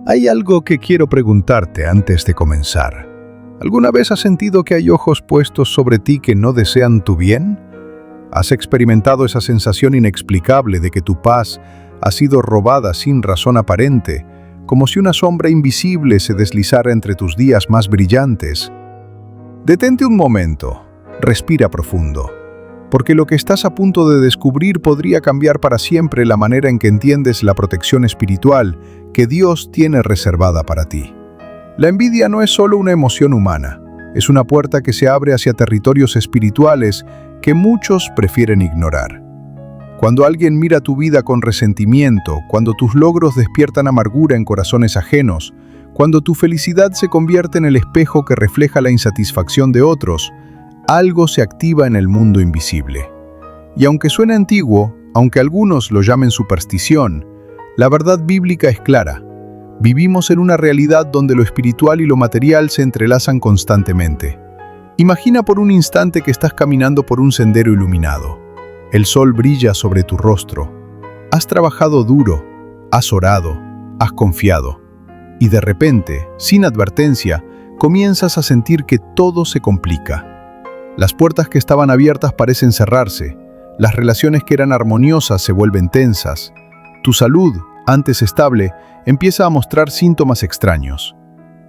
Hay algo que quiero preguntarte antes de comenzar. ¿Alguna vez has sentido que hay ojos puestos sobre ti que no desean tu bien? ¿Has experimentado esa sensación inexplicable de que tu paz ha sido robada sin razón aparente, como si una sombra invisible se deslizara entre tus días más brillantes? Detente un momento, respira profundo, porque lo que estás a punto de descubrir podría cambiar para siempre la manera en que entiendes la protección espiritual que Dios tiene reservada para ti. La envidia no es solo una emoción humana, es una puerta que se abre hacia territorios espirituales que muchos prefieren ignorar. Cuando alguien mira tu vida con resentimiento, cuando tus logros despiertan amargura en corazones ajenos, cuando tu felicidad se convierte en el espejo que refleja la insatisfacción de otros, algo se activa en el mundo invisible. Y aunque suene antiguo, aunque algunos lo llamen superstición, la verdad bíblica es clara. Vivimos en una realidad donde lo espiritual y lo material se entrelazan constantemente. Imagina por un instante que estás caminando por un sendero iluminado. El sol brilla sobre tu rostro. Has trabajado duro, has orado, has confiado. Y de repente, sin advertencia, comienzas a sentir que todo se complica. Las puertas que estaban abiertas parecen cerrarse. Las relaciones que eran armoniosas se vuelven tensas. Tu salud, antes estable, empieza a mostrar síntomas extraños.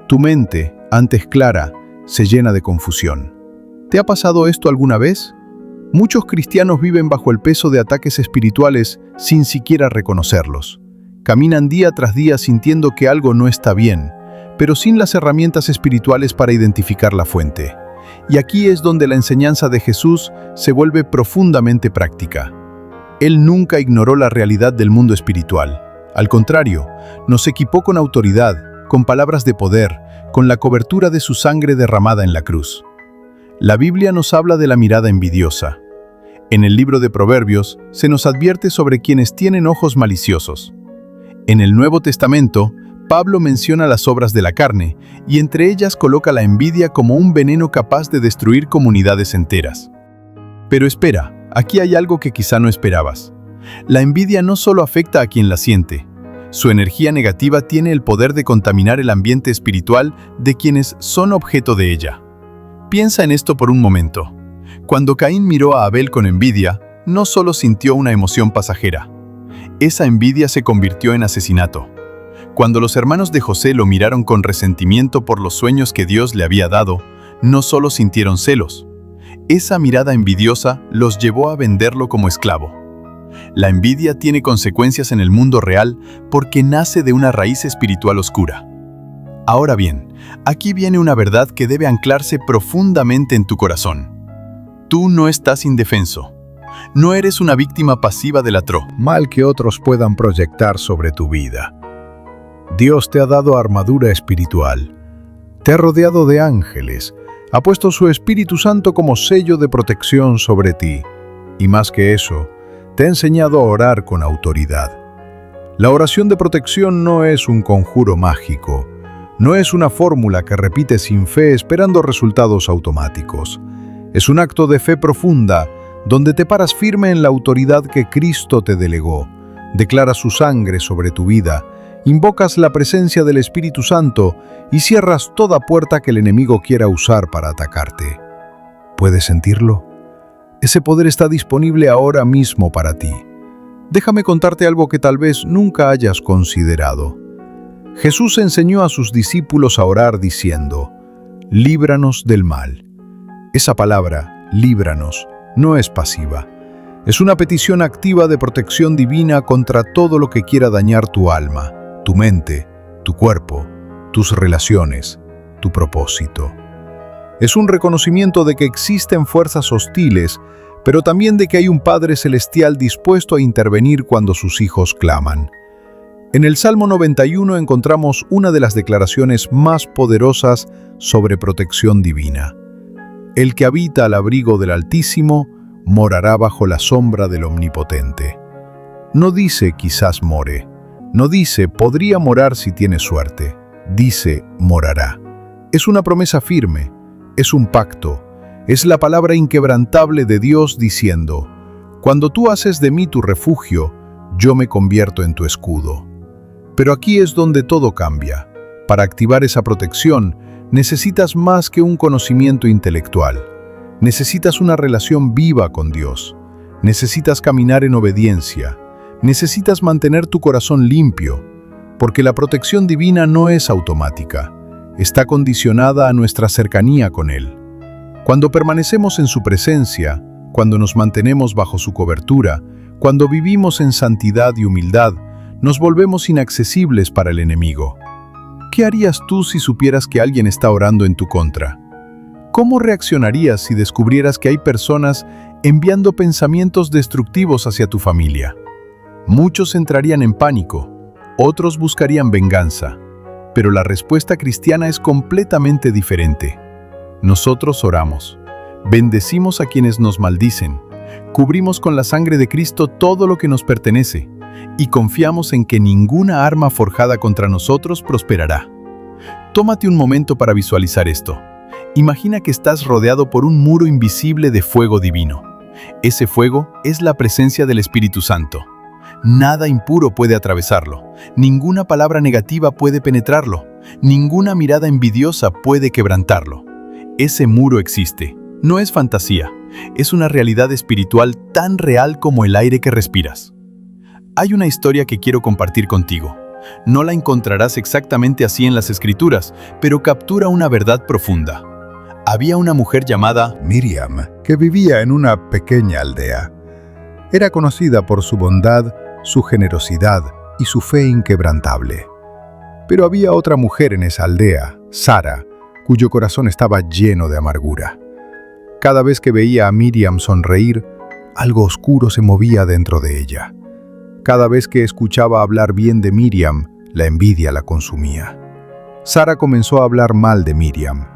Tu mente, antes clara, se llena de confusión. ¿Te ha pasado esto alguna vez? Muchos cristianos viven bajo el peso de ataques espirituales sin siquiera reconocerlos. Caminan día tras día sintiendo que algo no está bien, pero sin las herramientas espirituales para identificar la fuente. Y aquí es donde la enseñanza de Jesús se vuelve profundamente práctica. Él nunca ignoró la realidad del mundo espiritual. Al contrario, nos equipó con autoridad, con palabras de poder, con la cobertura de su sangre derramada en la cruz. La Biblia nos habla de la mirada envidiosa. En el libro de Proverbios se nos advierte sobre quienes tienen ojos maliciosos. En el Nuevo Testamento, Pablo menciona las obras de la carne, y entre ellas coloca la envidia como un veneno capaz de destruir comunidades enteras. Pero espera, aquí hay algo que quizá no esperabas. La envidia no solo afecta a quien la siente. Su energía negativa tiene el poder de contaminar el ambiente espiritual de quienes son objeto de ella. Piensa en esto por un momento. Cuando Caín miró a Abel con envidia, no solo sintió una emoción pasajera. Esa envidia se convirtió en asesinato. Cuando los hermanos de José lo miraron con resentimiento por los sueños que Dios le había dado, no solo sintieron celos. Esa mirada envidiosa los llevó a venderlo como esclavo. La envidia tiene consecuencias en el mundo real porque nace de una raíz espiritual oscura. Ahora bien, aquí viene una verdad que debe anclarse profundamente en tu corazón. Tú no estás indefenso. No eres una víctima pasiva del mal que otros puedan proyectar sobre tu vida. Dios te ha dado armadura espiritual. Te ha rodeado de ángeles. Ha puesto su Espíritu Santo como sello de protección sobre ti. Y más que eso, te ha enseñado a orar con autoridad. La oración de protección no es un conjuro mágico. No es una fórmula que repites sin fe esperando resultados automáticos. Es un acto de fe profunda, donde te paras firme en la autoridad que Cristo te delegó. Declaras su sangre sobre tu vida, invocas la presencia del Espíritu Santo y cierras toda puerta que el enemigo quiera usar para atacarte. ¿Puedes sentirlo? Ese poder está disponible ahora mismo para ti. Déjame contarte algo que tal vez nunca hayas considerado. Jesús enseñó a sus discípulos a orar diciendo: líbranos del mal. Esa palabra, líbranos, no es pasiva. Es una petición activa de protección divina contra todo lo que quiera dañar tu alma, tu mente, tu cuerpo, tus relaciones, tu propósito. Es un reconocimiento de que existen fuerzas hostiles, pero también de que hay un Padre Celestial dispuesto a intervenir cuando sus hijos claman. En el Salmo 91 encontramos una de las declaraciones más poderosas sobre protección divina. El que habita al abrigo del Altísimo morará bajo la sombra del Omnipotente. No dice quizás more, no dice podría morar si tiene suerte, dice morará. Es una promesa firme, es un pacto, es la palabra inquebrantable de Dios diciendo: cuando tú haces de mí tu refugio, yo me convierto en tu escudo. Pero aquí es donde todo cambia. Para activar esa protección, necesitas más que un conocimiento intelectual. Necesitas una relación viva con Dios. Necesitas caminar en obediencia. Necesitas mantener tu corazón limpio, porque la protección divina no es automática. Está condicionada a nuestra cercanía con Él. Cuando permanecemos en su presencia, cuando nos mantenemos bajo su cobertura, cuando vivimos en santidad y humildad, nos volvemos inaccesibles para el enemigo. ¿Qué harías tú si supieras que alguien está orando en tu contra? ¿Cómo reaccionarías si descubrieras que hay personas enviando pensamientos destructivos hacia tu familia? Muchos entrarían en pánico, otros buscarían venganza, pero la respuesta cristiana es completamente diferente. Nosotros oramos, bendecimos a quienes nos maldicen, cubrimos con la sangre de Cristo todo lo que nos pertenece y confiamos en que ninguna arma forjada contra nosotros prosperará. Tómate un momento para visualizar esto. Imagina que estás rodeado por un muro invisible de fuego divino. Ese fuego es la presencia del Espíritu Santo. Nada impuro puede atravesarlo, ninguna palabra negativa puede penetrarlo, ninguna mirada envidiosa puede quebrantarlo. Ese muro existe, no es fantasía, es una realidad espiritual tan real como el aire que respiras. Hay una historia que quiero compartir contigo. No la encontrarás exactamente así en las Escrituras, pero captura una verdad profunda. Había una mujer llamada Miriam, que vivía en una pequeña aldea. Era conocida por su bondad, su generosidad y su fe inquebrantable. Pero había otra mujer en esa aldea, Sara, cuyo corazón estaba lleno de amargura. Cada vez que veía a Miriam sonreír, algo oscuro se movía dentro de ella. Cada vez que escuchaba hablar bien de Miriam, la envidia la consumía. Sara comenzó a hablar mal de Miriam.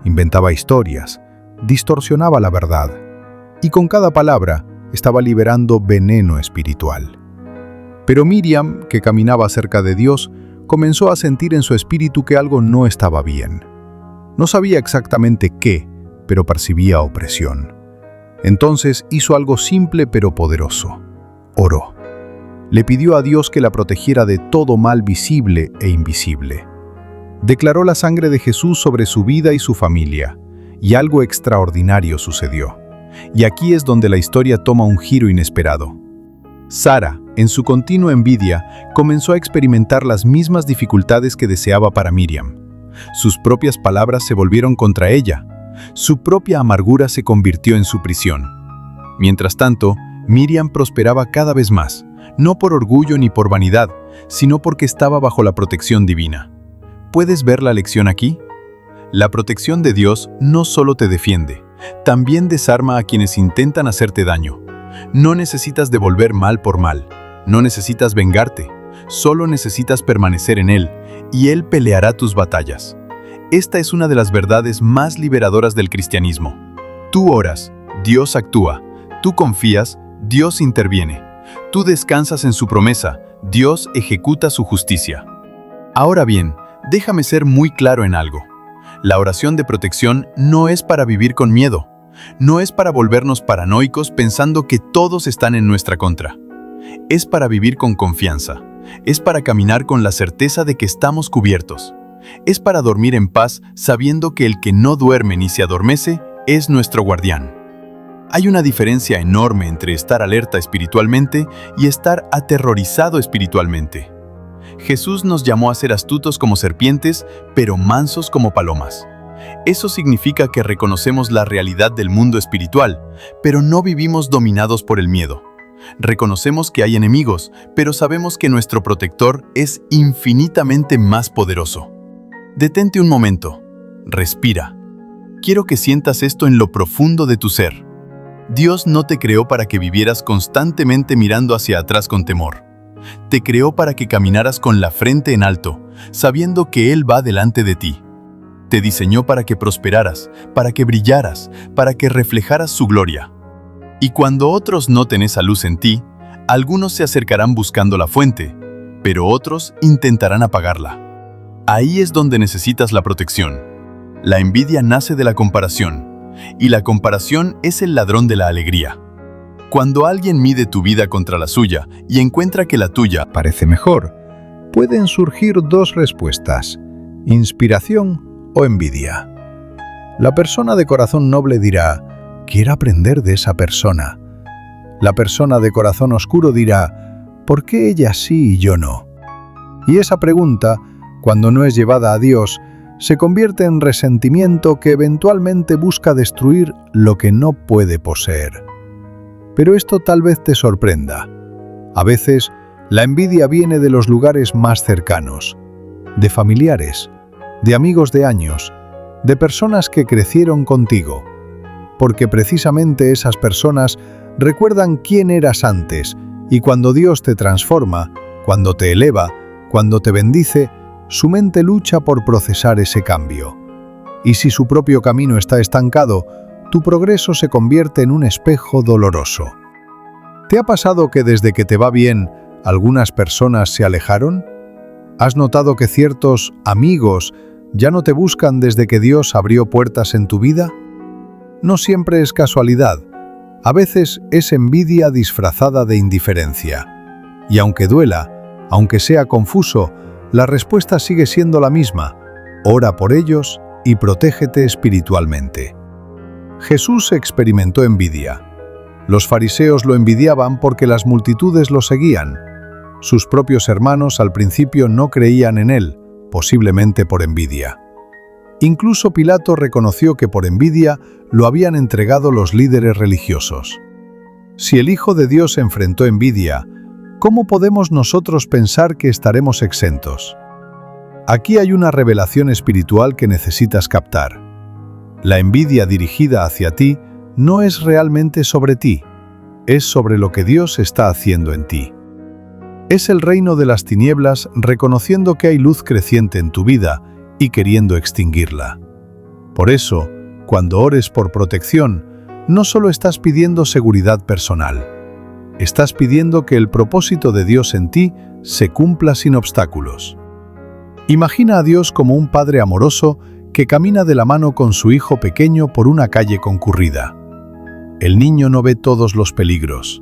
Inventaba historias, distorsionaba la verdad, y con cada palabra estaba liberando veneno espiritual. Pero Miriam, que caminaba cerca de Dios, comenzó a sentir en su espíritu que algo no estaba bien. No sabía exactamente qué, pero percibía opresión. Entonces hizo algo simple pero poderoso. Oró. Le pidió a Dios que la protegiera de todo mal visible e invisible. Declaró la sangre de Jesús sobre su vida y su familia, y algo extraordinario sucedió. Y aquí es donde la historia toma un giro inesperado. Sara, en su continua envidia, comenzó a experimentar las mismas dificultades que deseaba para Miriam. Sus propias palabras se volvieron contra ella. Su propia amargura se convirtió en su prisión. Mientras tanto, Miriam prosperaba cada vez más, no por orgullo ni por vanidad, sino porque estaba bajo la protección divina. ¿Puedes ver la lección aquí? La protección de Dios no solo te defiende, también desarma a quienes intentan hacerte daño. No necesitas devolver mal por mal, no necesitas vengarte, solo necesitas permanecer en Él, y Él peleará tus batallas. Esta es una de las verdades más liberadoras del cristianismo. Tú oras, Dios actúa. Tú confías, Dios interviene. Tú descansas en su promesa, Dios ejecuta su justicia. Ahora bien, déjame ser muy claro en algo. La oración de protección no es para vivir con miedo. No es para volvernos paranoicos pensando que todos están en nuestra contra. Es para vivir con confianza. Es para caminar con la certeza de que estamos cubiertos. Es para dormir en paz sabiendo que el que no duerme ni se adormece es nuestro guardián. Hay una diferencia enorme entre estar alerta espiritualmente y estar aterrorizado espiritualmente. Jesús nos llamó a ser astutos como serpientes, pero mansos como palomas. Eso significa que reconocemos la realidad del mundo espiritual, pero no vivimos dominados por el miedo. Reconocemos que hay enemigos, pero sabemos que nuestro protector es infinitamente más poderoso. Detente un momento. Respira. Quiero que sientas esto en lo profundo de tu ser. Dios no te creó para que vivieras constantemente mirando hacia atrás con temor. Te creó para que caminaras con la frente en alto, sabiendo que Él va delante de ti. Te diseñó para que prosperaras, para que brillaras, para que reflejaras su gloria. Y cuando otros noten esa luz en ti, algunos se acercarán buscando la fuente, pero otros intentarán apagarla. Ahí es donde necesitas la protección. La envidia nace de la comparación, y la comparación es el ladrón de la alegría. Cuando alguien mide tu vida contra la suya y encuentra que la tuya parece mejor, pueden surgir dos respuestas: inspiración o envidia. La persona de corazón noble dirá: quiero aprender de esa persona. La persona de corazón oscuro dirá: ¿por qué ella sí y yo no? Y esa pregunta, cuando no es llevada a Dios, se convierte en resentimiento que eventualmente busca destruir lo que no puede poseer. Pero esto tal vez te sorprenda. A veces, la envidia viene de los lugares más cercanos, de familiares, de amigos de años, de personas que crecieron contigo, porque precisamente esas personas recuerdan quién eras antes, y cuando Dios te transforma, cuando te eleva, cuando te bendice, su mente lucha por procesar ese cambio. Y si su propio camino está estancado, tu progreso se convierte en un espejo doloroso. ¿Te ha pasado que desde que te va bien, algunas personas se alejaron? ¿Has notado que ciertos amigos ya no te buscan desde que Dios abrió puertas en tu vida? No siempre es casualidad. A veces es envidia disfrazada de indiferencia. Y aunque duela, aunque sea confuso, la respuesta sigue siendo la misma: ora por ellos y protégete espiritualmente. Jesús experimentó envidia. Los fariseos lo envidiaban porque las multitudes lo seguían. Sus propios hermanos al principio no creían en él, posiblemente por envidia. Incluso Pilato reconoció que por envidia lo habían entregado los líderes religiosos. Si el Hijo de Dios enfrentó envidia, ¿cómo podemos nosotros pensar que estaremos exentos? Aquí hay una revelación espiritual que necesitas captar. La envidia dirigida hacia ti no es realmente sobre ti, es sobre lo que Dios está haciendo en ti. Es el reino de las tinieblas reconociendo que hay luz creciente en tu vida y queriendo extinguirla. Por eso, cuando ores por protección, no solo estás pidiendo seguridad personal, estás pidiendo que el propósito de Dios en ti se cumpla sin obstáculos. Imagina a Dios como un padre amoroso que camina de la mano con su hijo pequeño por una calle concurrida. El niño no ve todos los peligros.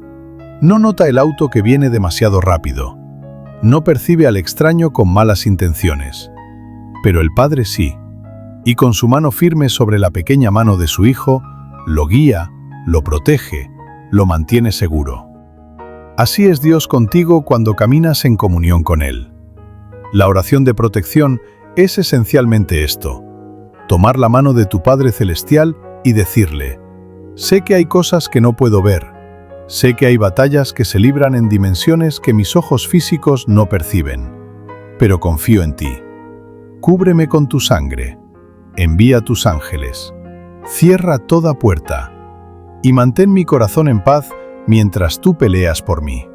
No nota el auto que viene demasiado rápido. No percibe al extraño con malas intenciones. Pero el padre sí, y con su mano firme sobre la pequeña mano de su hijo, lo guía, lo protege, lo mantiene seguro. Así es Dios contigo cuando caminas en comunión con Él. La oración de protección es esencialmente esto: tomar la mano de tu Padre Celestial y decirle: sé que hay cosas que no puedo ver, sé que hay batallas que se libran en dimensiones que mis ojos físicos no perciben, pero confío en ti. Cúbreme con tu sangre, envía tus ángeles, cierra toda puerta y mantén mi corazón en paz mientras tú peleas por mí.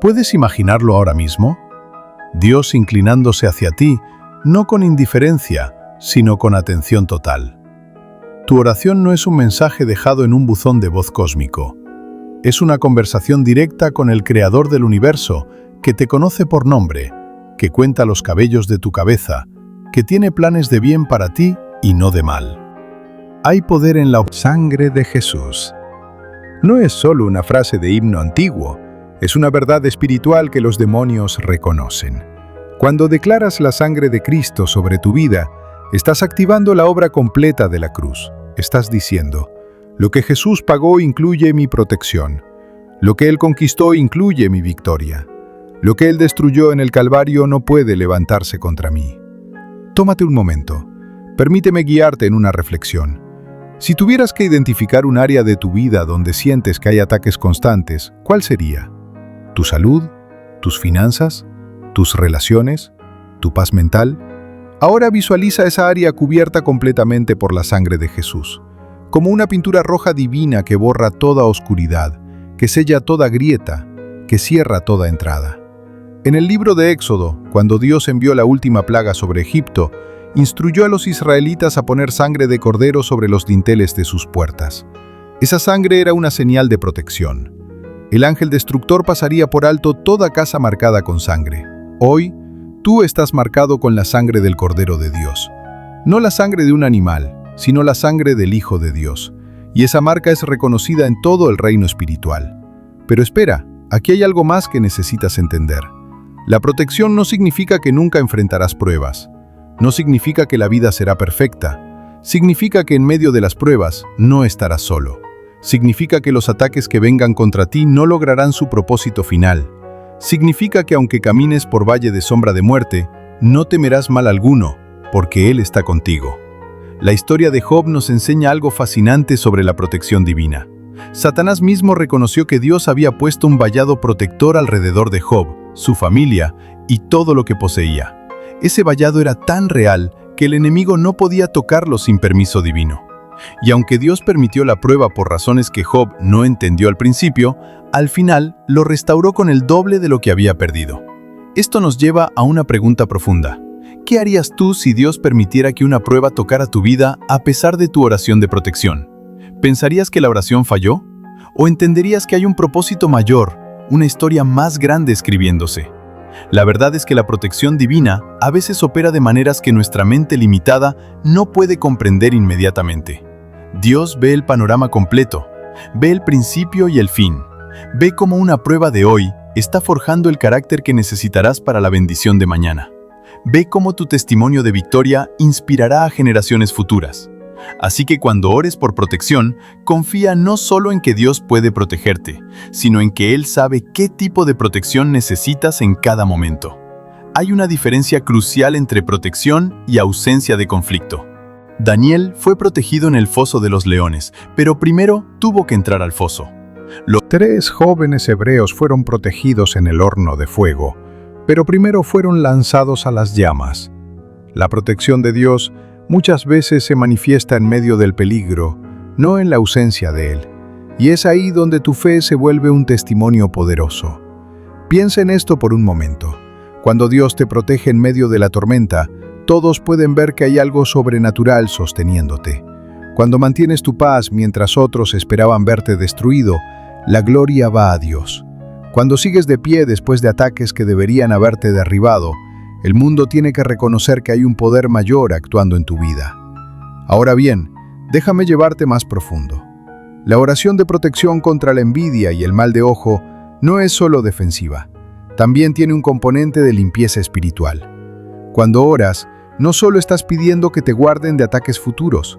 ¿Puedes imaginarlo ahora mismo? Dios inclinándose hacia ti, no con indiferencia, sino con atención total. Tu oración no es un mensaje dejado en un buzón de voz cósmico. Es una conversación directa con el Creador del universo, que te conoce por nombre, que cuenta los cabellos de tu cabeza, que tiene planes de bien para ti y no de mal. Hay poder en la sangre de Jesús. No es solo una frase de himno antiguo, es una verdad espiritual que los demonios reconocen. Cuando declaras la sangre de Cristo sobre tu vida, estás activando la obra completa de la cruz. Estás diciendo: lo que Jesús pagó incluye mi protección. Lo que Él conquistó incluye mi victoria. Lo que Él destruyó en el Calvario no puede levantarse contra mí. Tómate un momento. Permíteme guiarte en una reflexión. Si tuvieras que identificar un área de tu vida donde sientes que hay ataques constantes, ¿cuál sería? ¿Tu salud? ¿Tus finanzas? ¿Tus relaciones? ¿Tu paz mental? Ahora visualiza esa área cubierta completamente por la sangre de Jesús, como una pintura roja divina que borra toda oscuridad, que sella toda grieta, que cierra toda entrada. En el libro de Éxodo, cuando Dios envió la última plaga sobre Egipto, instruyó a los israelitas a poner sangre de cordero sobre los dinteles de sus puertas. Esa sangre era una señal de protección. El ángel destructor pasaría por alto toda casa marcada con sangre. Hoy, tú estás marcado con la sangre del Cordero de Dios. No la sangre de un animal, sino la sangre del Hijo de Dios. Y esa marca es reconocida en todo el reino espiritual. Pero espera, aquí hay algo más que necesitas entender. La protección no significa que nunca enfrentarás pruebas. No significa que la vida será perfecta. Significa que en medio de las pruebas no estarás solo. Significa que los ataques que vengan contra ti no lograrán su propósito final. Significa que aunque camines por valle de sombra de muerte, no temerás mal alguno, porque Él está contigo. La historia de Job nos enseña algo fascinante sobre la protección divina. Satanás mismo reconoció que Dios había puesto un vallado protector alrededor de Job, su familia y todo lo que poseía. Ese vallado era tan real que el enemigo no podía tocarlo sin permiso divino. Y aunque Dios permitió la prueba por razones que Job no entendió al principio, al final lo restauró con el doble de lo que había perdido. Esto nos lleva a una pregunta profunda. ¿Qué harías tú si Dios permitiera que una prueba tocara tu vida a pesar de tu oración de protección? ¿Pensarías que la oración falló? ¿O entenderías que hay un propósito mayor, una historia más grande escribiéndose? La verdad es que la protección divina a veces opera de maneras que nuestra mente limitada no puede comprender inmediatamente. Dios ve el panorama completo, ve el principio y el fin, ve cómo una prueba de hoy está forjando el carácter que necesitarás para la bendición de mañana. Ve cómo tu testimonio de victoria inspirará a generaciones futuras. Así que cuando ores por protección, confía no solo en que Dios puede protegerte, sino en que Él sabe qué tipo de protección necesitas en cada momento. Hay una diferencia crucial entre protección y ausencia de conflicto. Daniel fue protegido en el foso de los leones, pero primero tuvo que entrar al foso. Los 3 jóvenes hebreos fueron protegidos en el horno de fuego, pero primero fueron lanzados a las llamas. La protección de Dios muchas veces se manifiesta en medio del peligro, no en la ausencia de él. Y es ahí donde tu fe se vuelve un testimonio poderoso. Piensa en esto por un momento. Cuando Dios te protege en medio de la tormenta, todos pueden ver que hay algo sobrenatural sosteniéndote. Cuando mantienes tu paz mientras otros esperaban verte destruido, la gloria va a Dios. Cuando sigues de pie después de ataques que deberían haberte derribado, el mundo tiene que reconocer que hay un poder mayor actuando en tu vida. Ahora bien, déjame llevarte más profundo. La oración de protección contra la envidia y el mal de ojo no es solo defensiva, también tiene un componente de limpieza espiritual. Cuando oras, no solo estás pidiendo que te guarden de ataques futuros,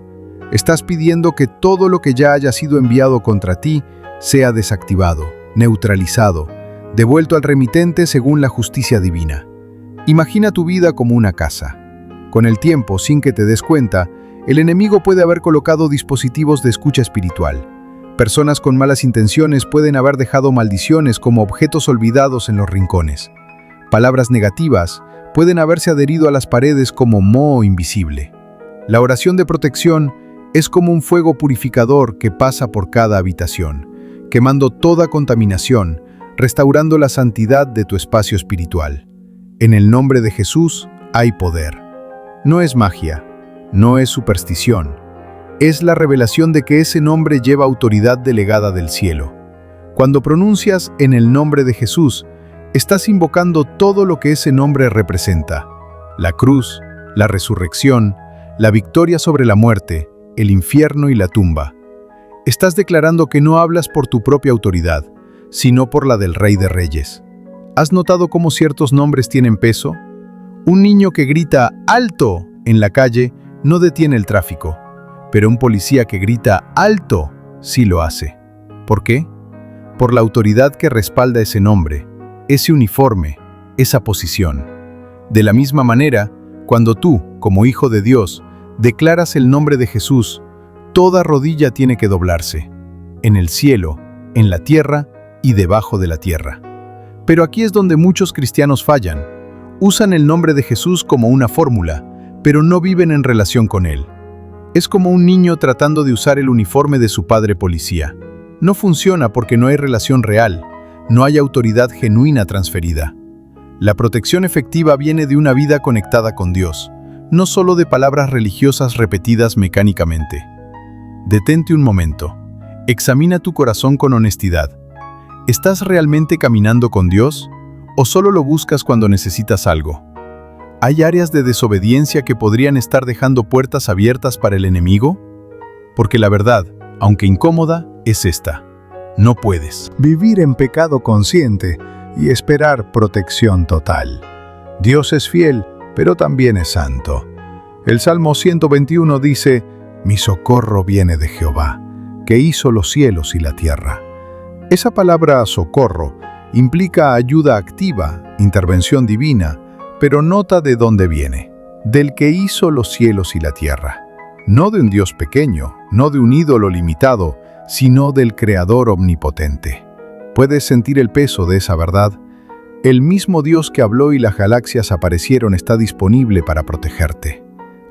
estás pidiendo que todo lo que ya haya sido enviado contra ti sea desactivado, neutralizado, devuelto al remitente según la justicia divina. Imagina tu vida como una casa. Con el tiempo, sin que te des cuenta, el enemigo puede haber colocado dispositivos de escucha espiritual. Personas con malas intenciones pueden haber dejado maldiciones como objetos olvidados en los rincones. Palabras negativas pueden haberse adherido a las paredes como moho invisible. La oración de protección es como un fuego purificador que pasa por cada habitación, quemando toda contaminación, restaurando la santidad de tu espacio espiritual. En el nombre de Jesús hay poder. No es magia, no es superstición. Es la revelación de que ese nombre lleva autoridad delegada del cielo. Cuando pronuncias en el nombre de Jesús, estás invocando todo lo que ese nombre representa: la cruz, la resurrección, la victoria sobre la muerte, el infierno y la tumba. Estás declarando que no hablas por tu propia autoridad, sino por la del Rey de Reyes. ¿Has notado cómo ciertos nombres tienen peso? Un niño que grita ¡alto! En la calle no detiene el tráfico, pero un policía que grita ¡alto! Sí lo hace. ¿Por qué? Por la autoridad que respalda ese nombre, ese uniforme, esa posición. De la misma manera, cuando tú, como hijo de Dios, declaras el nombre de Jesús, toda rodilla tiene que doblarse, en el cielo, en la tierra y debajo de la tierra. Pero aquí es donde muchos cristianos fallan. Usan el nombre de Jesús como una fórmula, pero no viven en relación con él. Es como un niño tratando de usar el uniforme de su padre policía. No funciona porque no hay relación real, no hay autoridad genuina transferida. La protección efectiva viene de una vida conectada con Dios, no solo de palabras religiosas repetidas mecánicamente. Detente un momento. Examina tu corazón con honestidad. ¿Estás realmente caminando con Dios o solo lo buscas cuando necesitas algo? ¿Hay áreas de desobediencia que podrían estar dejando puertas abiertas para el enemigo? Porque la verdad, aunque incómoda, es esta: no puedes vivir en pecado consciente y esperar protección total. Dios es fiel, pero también es santo. El Salmo 121 dice: «Mi socorro viene de Jehová, que hizo los cielos y la tierra». Esa palabra socorro implica ayuda activa, intervención divina, pero nota de dónde viene: del que hizo los cielos y la tierra. No de un Dios pequeño, no de un ídolo limitado, sino del Creador omnipotente. ¿Puedes sentir el peso de esa verdad? El mismo Dios que habló y las galaxias aparecieron está disponible para protegerte.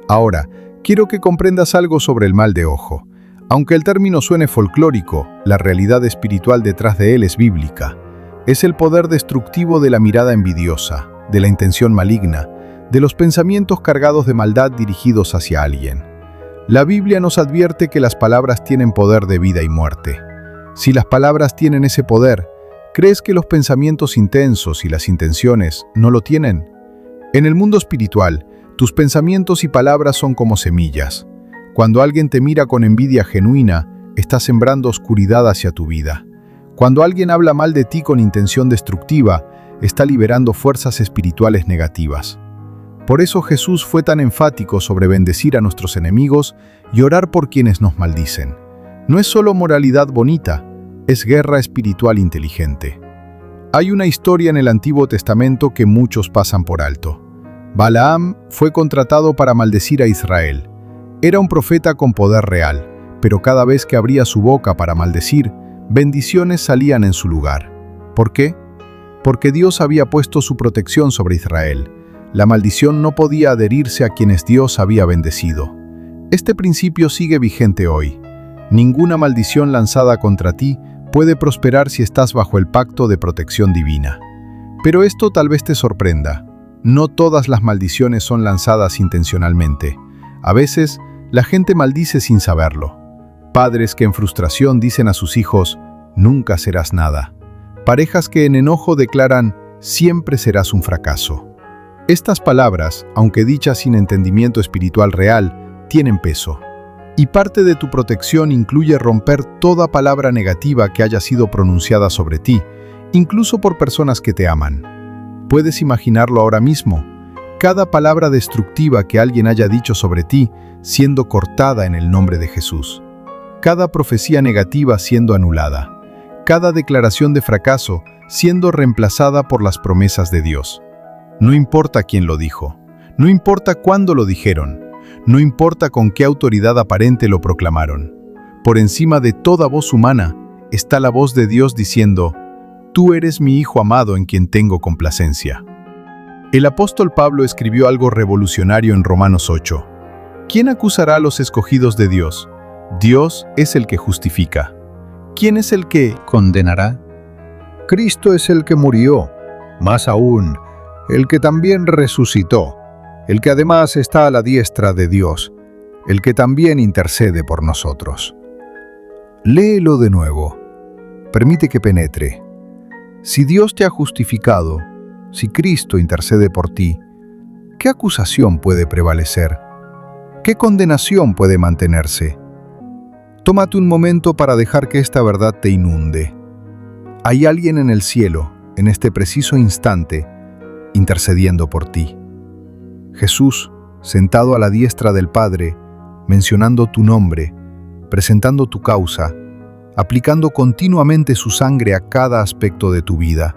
Ahora, quiero que comprendas algo sobre el mal de ojo. Aunque el término suene folclórico, la realidad espiritual detrás de él es bíblica. Es el poder destructivo de la mirada envidiosa, de la intención maligna, de los pensamientos cargados de maldad dirigidos hacia alguien. La Biblia nos advierte que las palabras tienen poder de vida y muerte. Si las palabras tienen ese poder, ¿crees que los pensamientos intensos y las intenciones no lo tienen? En el mundo espiritual, tus pensamientos y palabras son como semillas. Cuando alguien te mira con envidia genuina, está sembrando oscuridad hacia tu vida. Cuando alguien habla mal de ti con intención destructiva, está liberando fuerzas espirituales negativas. Por eso Jesús fue tan enfático sobre bendecir a nuestros enemigos y orar por quienes nos maldicen. No es solo moralidad bonita, es guerra espiritual inteligente. Hay una historia en el Antiguo Testamento que muchos pasan por alto. Balaam fue contratado para maldecir a Israel. Era un profeta con poder real, pero cada vez que abría su boca para maldecir, bendiciones salían en su lugar. ¿Por qué? Porque Dios había puesto su protección sobre Israel. La maldición no podía adherirse a quienes Dios había bendecido. Este principio sigue vigente hoy. Ninguna maldición lanzada contra ti puede prosperar si estás bajo el pacto de protección divina. Pero esto tal vez te sorprenda. No todas las maldiciones son lanzadas intencionalmente. A veces, la gente maldice sin saberlo. Padres que en frustración dicen a sus hijos: «Nunca serás nada». Parejas que en enojo declaran: «Siempre serás un fracaso». Estas palabras, aunque dichas sin entendimiento espiritual real, tienen peso. Y parte de tu protección incluye romper toda palabra negativa que haya sido pronunciada sobre ti, incluso por personas que te aman. ¿Puedes imaginarlo ahora mismo? Cada palabra destructiva que alguien haya dicho sobre ti siendo cortada en el nombre de Jesús. Cada profecía negativa siendo anulada. Cada declaración de fracaso siendo reemplazada por las promesas de Dios. No importa quién lo dijo, no importa cuándo lo dijeron, no importa con qué autoridad aparente lo proclamaron. Por encima de toda voz humana está la voz de Dios diciendo: «Tú eres mi Hijo amado en quien tengo complacencia». El apóstol Pablo escribió algo revolucionario en Romanos 8. ¿Quién acusará a los escogidos de Dios? Dios es el que justifica. ¿Quién es el que condenará? Cristo es el que murió, más aún, el que también resucitó, el que además está a la diestra de Dios, el que también intercede por nosotros. Léelo de nuevo. Permite que penetre. Si Dios te ha justificado, si Cristo intercede por ti, ¿qué acusación puede prevalecer? ¿Qué condenación puede mantenerse? Tómate un momento para dejar que esta verdad te inunde. Hay alguien en el cielo, en este preciso instante, intercediendo por ti. Jesús, sentado a la diestra del Padre, mencionando tu nombre, presentando tu causa, aplicando continuamente su sangre a cada aspecto de tu vida.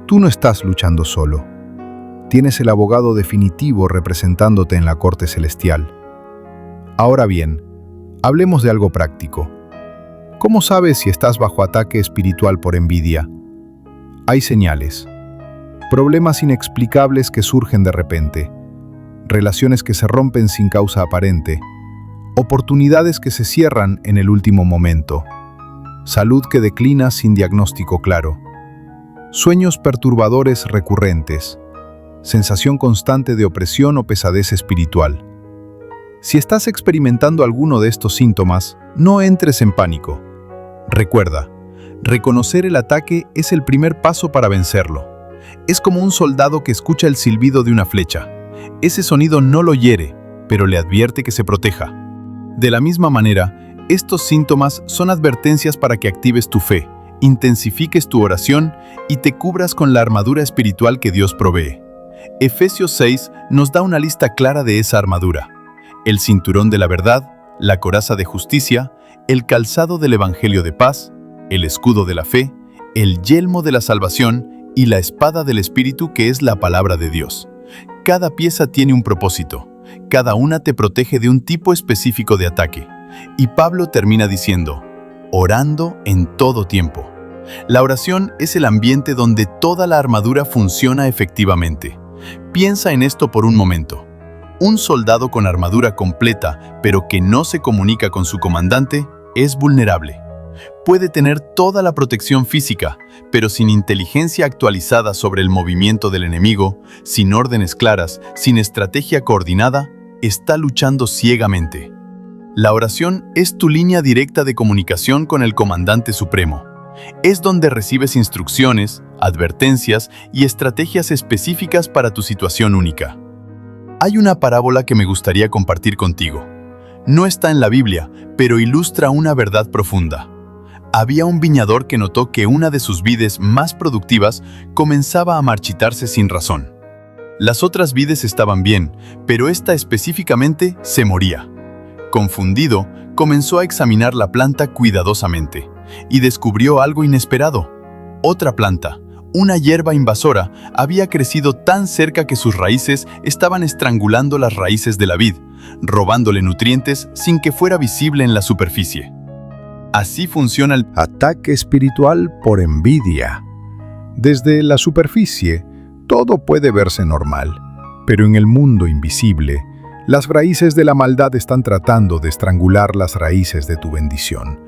Tú no estás luchando solo. Tienes el abogado definitivo representándote en la corte celestial. Ahora bien, hablemos de algo práctico. ¿Cómo sabes si estás bajo ataque espiritual por envidia? Hay señales. Problemas inexplicables que surgen de repente. Relaciones que se rompen sin causa aparente. Oportunidades que se cierran en el último momento. Salud que declina sin diagnóstico claro. Sueños perturbadores recurrentes. Sensación constante de opresión o pesadez espiritual. Si estás experimentando alguno de estos síntomas, no entres en pánico. Recuerda, reconocer el ataque es el primer paso para vencerlo. Es como un soldado que escucha el silbido de una flecha. Ese sonido no lo hiere, pero le advierte que se proteja. De la misma manera, estos síntomas son advertencias para que actives tu fe, intensifiques tu oración y te cubras con la armadura espiritual que Dios provee. Efesios 6 nos da una lista clara de esa armadura: el cinturón de la verdad, la coraza de justicia, el calzado del evangelio de paz, el escudo de la fe, el yelmo de la salvación y la espada del Espíritu, que es la palabra de Dios. Cada pieza tiene un propósito, cada una te protege de un tipo específico de ataque. Y Pablo termina diciendo: orando en todo tiempo. La oración es el ambiente donde toda la armadura funciona efectivamente. Piensa en esto por un momento. Un soldado con armadura completa, pero que no se comunica con su comandante, es vulnerable. Puede tener toda la protección física, pero sin inteligencia actualizada sobre el movimiento del enemigo, sin órdenes claras, sin estrategia coordinada, está luchando ciegamente. La oración es tu línea directa de comunicación con el Comandante Supremo. Es donde recibes instrucciones, advertencias y estrategias específicas para tu situación única. Hay una parábola que me gustaría compartir contigo. No está en la Biblia, pero ilustra una verdad profunda. Había un viñador que notó que una de sus vides más productivas comenzaba a marchitarse sin razón. Las otras vides estaban bien, pero esta específicamente se moría. Confundido, comenzó a examinar la planta cuidadosamente y descubrió algo inesperado. Otra planta, una hierba invasora, había crecido tan cerca que sus raíces estaban estrangulando las raíces de la vid, robándole nutrientes sin que fuera visible en la superficie. Así funciona el Ataque espiritual por envidia. Desde la superficie, todo puede verse normal, pero en el mundo invisible, las raíces de la maldad están tratando de estrangular las raíces de tu bendición.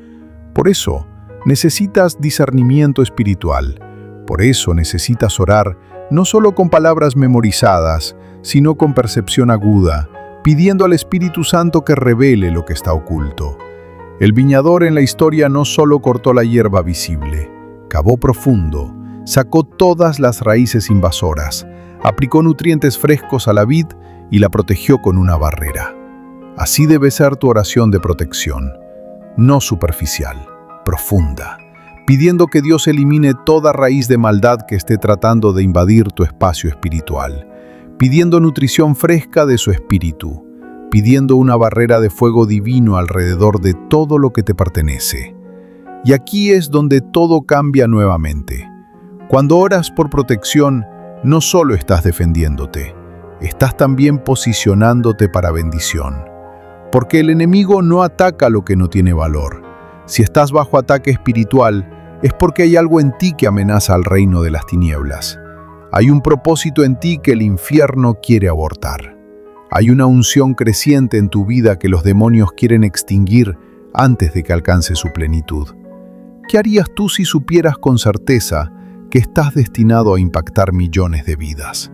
Por eso, necesitas discernimiento espiritual. Por eso necesitas orar no solo con palabras memorizadas, sino con percepción aguda, pidiendo al Espíritu Santo que revele lo que está oculto. El viñador en la historia no solo cortó la hierba visible, cavó profundo, sacó todas las raíces invasoras, aplicó nutrientes frescos a la vid y la protegió con una barrera. Así debe ser tu oración de protección, no superficial, profunda, pidiendo que Dios elimine toda raíz de maldad que esté tratando de invadir tu espacio espiritual, pidiendo nutrición fresca de su espíritu, pidiendo una barrera de fuego divino alrededor de todo lo que te pertenece. Y aquí es donde todo cambia nuevamente. Cuando oras por protección, no solo estás defendiéndote, estás también posicionándote para bendición. Porque el enemigo no ataca lo que no tiene valor. Si estás bajo ataque espiritual, es porque hay algo en ti que amenaza al reino de las tinieblas. Hay un propósito en ti que el infierno quiere abortar. Hay una unción creciente en tu vida que los demonios quieren extinguir antes de que alcance su plenitud. ¿Qué harías tú si supieras con certeza que estás destinado a impactar millones de vidas?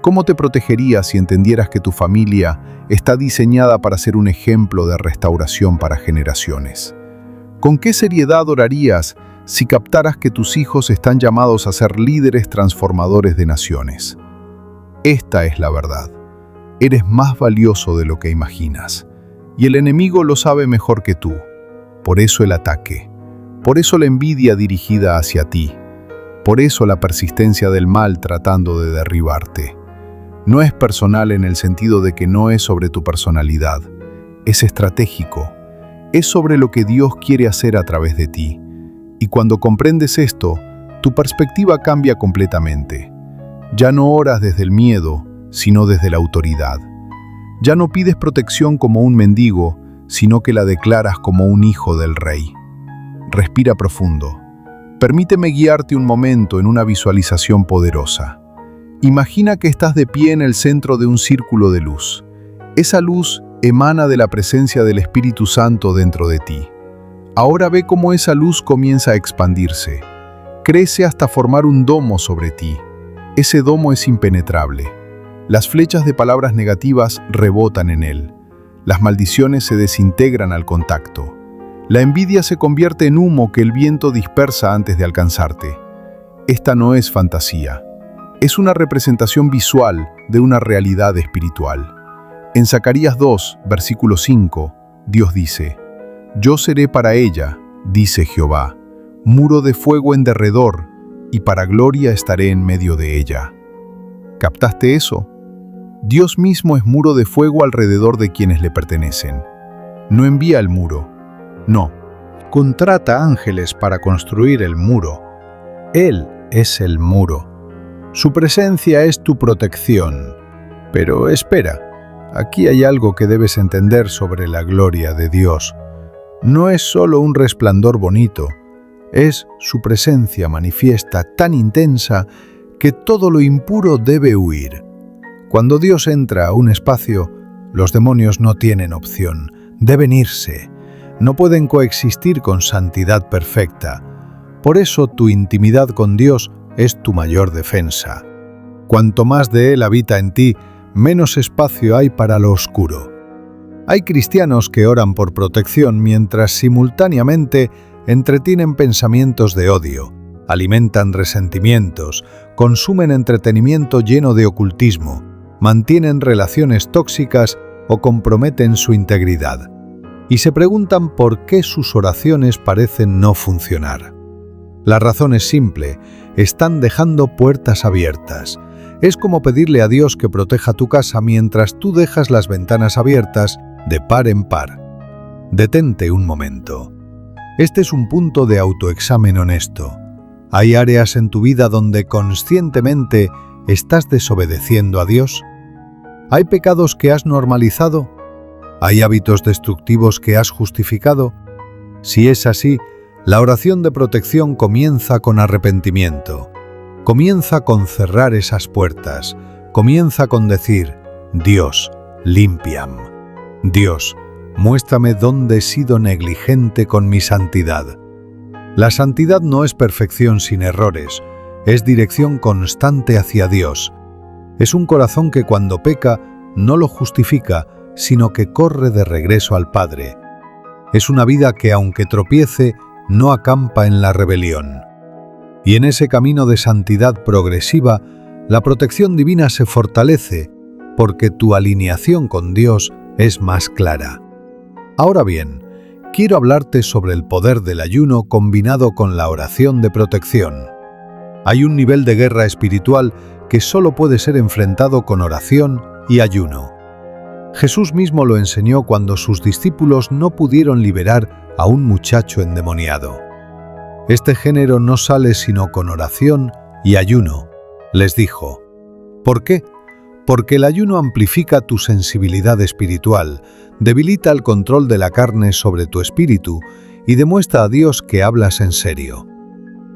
¿Cómo te protegerías si entendieras que tu familia está diseñada para ser un ejemplo de restauración para generaciones? ¿Con qué seriedad orarías si captaras que tus hijos están llamados a ser líderes transformadores de naciones? Esta es la verdad. Eres más valioso de lo que imaginas, y el enemigo lo sabe mejor que tú. Por eso el ataque, por eso la envidia dirigida hacia ti, por eso la persistencia del mal tratando de derribarte. No es personal en el sentido de que no es sobre tu personalidad, es estratégico, es sobre lo que Dios quiere hacer a través de ti. Y cuando comprendes esto, tu perspectiva cambia completamente. Ya no oras desde el miedo, sino desde la autoridad. Ya no pides protección como un mendigo, sino que la declaras como un hijo del Rey. Respira profundo. Permíteme guiarte un momento en una visualización poderosa. Imagina que estás de pie en el centro de un círculo de luz. Esa luz emana de la presencia del Espíritu Santo dentro de ti. Ahora ve cómo esa luz comienza a expandirse. Crece hasta formar un domo sobre ti. Ese domo es impenetrable. Las flechas de palabras negativas rebotan en él. Las maldiciones se desintegran al contacto. La envidia se convierte en humo que el viento dispersa antes de alcanzarte. Esta no es fantasía. Es una representación visual de una realidad espiritual. En Zacarías 2, versículo 5, Dios dice: «Yo seré para ella, dice Jehová, muro de fuego en derredor, y para gloria estaré en medio de ella. ¿Captaste eso? Dios mismo es muro de fuego alrededor de quienes le pertenecen. No envía el muro. No. Contrata ángeles para construir el muro. Él es el muro. Su presencia es tu protección. Pero espera, aquí hay algo que debes entender sobre la gloria de Dios. No es solo un resplandor bonito, es su presencia manifiesta tan intensa que todo lo impuro debe huir. Cuando Dios entra a un espacio, los demonios no tienen opción, deben irse. No pueden coexistir con santidad perfecta. Por eso tu intimidad con Dios es tu mayor defensa. Cuanto más de Él habita en ti, menos espacio hay para lo oscuro. Hay cristianos que oran por protección mientras simultáneamente entretienen pensamientos de odio, alimentan resentimientos, consumen entretenimiento lleno de ocultismo, mantienen relaciones tóxicas o comprometen su integridad. Y se preguntan por qué sus oraciones parecen no funcionar. La razón es simple, están dejando puertas abiertas. Es como pedirle a Dios que proteja tu casa mientras tú dejas las ventanas abiertas de par en par. Detente un momento. Este es un punto de autoexamen honesto. ¿Hay áreas en tu vida donde conscientemente estás desobedeciendo a Dios? ¿Hay pecados que has normalizado? ¿Hay hábitos destructivos que has justificado? Si es así, la oración de protección comienza con arrepentimiento. Comienza con cerrar esas puertas. Comienza con decir, Dios, límpiame. Dios, muéstrame dónde he sido negligente con mi santidad. La santidad no es perfección sin errores, es dirección constante hacia Dios. Es un corazón que cuando peca no lo justifica, sino que corre de regreso al Padre. Es una vida que aunque tropiece, no acampa en la rebelión. Y en ese camino de santidad progresiva, la protección divina se fortalece porque tu alineación con Dios es más clara. Ahora bien, quiero hablarte sobre el poder del ayuno combinado con la oración de protección. Hay un nivel de guerra espiritual que solo puede ser enfrentado con oración y ayuno. Jesús mismo lo enseñó cuando sus discípulos no pudieron liberar a un muchacho endemoniado. Este género no sale sino con oración y ayuno, les dijo. ¿Por qué? Porque el ayuno amplifica tu sensibilidad espiritual, debilita el control de la carne sobre tu espíritu y demuestra a Dios que hablas en serio.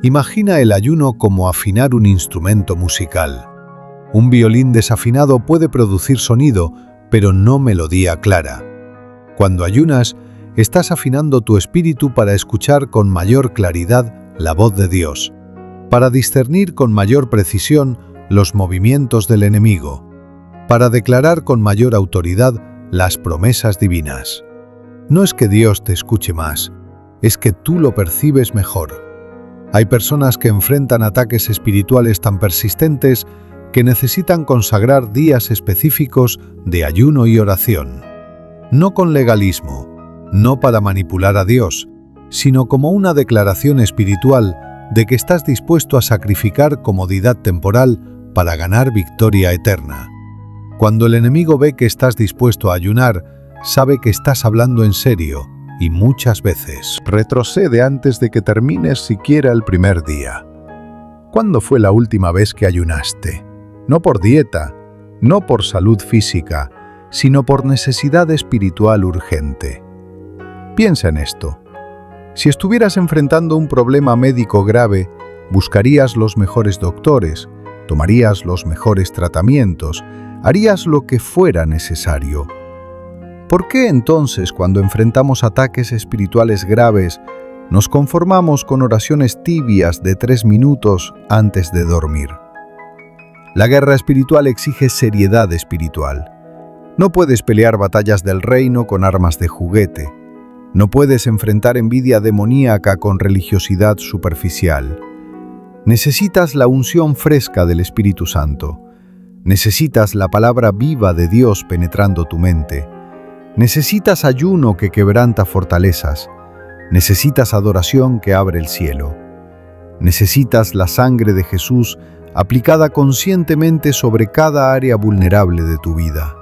Imagina el ayuno como afinar un instrumento musical. Un violín desafinado puede producir sonido, pero no melodía clara. Cuando ayunas, estás afinando tu espíritu para escuchar con mayor claridad la voz de Dios, para discernir con mayor precisión los movimientos del enemigo, para declarar con mayor autoridad las promesas divinas. No es que Dios te escuche más, es que tú lo percibes mejor. Hay personas que enfrentan ataques espirituales tan persistentes que necesitan consagrar días específicos de ayuno y oración. No con legalismo, no para manipular a Dios, sino como una declaración espiritual de que estás dispuesto a sacrificar comodidad temporal para ganar victoria eterna. Cuando el enemigo ve que estás dispuesto a ayunar, sabe que estás hablando en serio y muchas veces retrocede antes de que termines siquiera el primer día. ¿Cuándo fue la última vez que ayunaste? No por dieta, no por salud física, sino por necesidad espiritual urgente. Piensa en esto. Si estuvieras enfrentando un problema médico grave, buscarías los mejores doctores, tomarías los mejores tratamientos, harías lo que fuera necesario. ¿Por qué entonces, cuando enfrentamos ataques espirituales graves, nos conformamos con oraciones tibias de 3 minutos antes de dormir? La guerra espiritual exige seriedad espiritual. No puedes pelear batallas del reino con armas de juguete. No puedes enfrentar envidia demoníaca con religiosidad superficial. Necesitas la unción fresca del Espíritu Santo. Necesitas la palabra viva de Dios penetrando tu mente. Necesitas ayuno que quebranta fortalezas. Necesitas adoración que abre el cielo. Necesitas la sangre de Jesús aplicada conscientemente sobre cada área vulnerable de tu vida.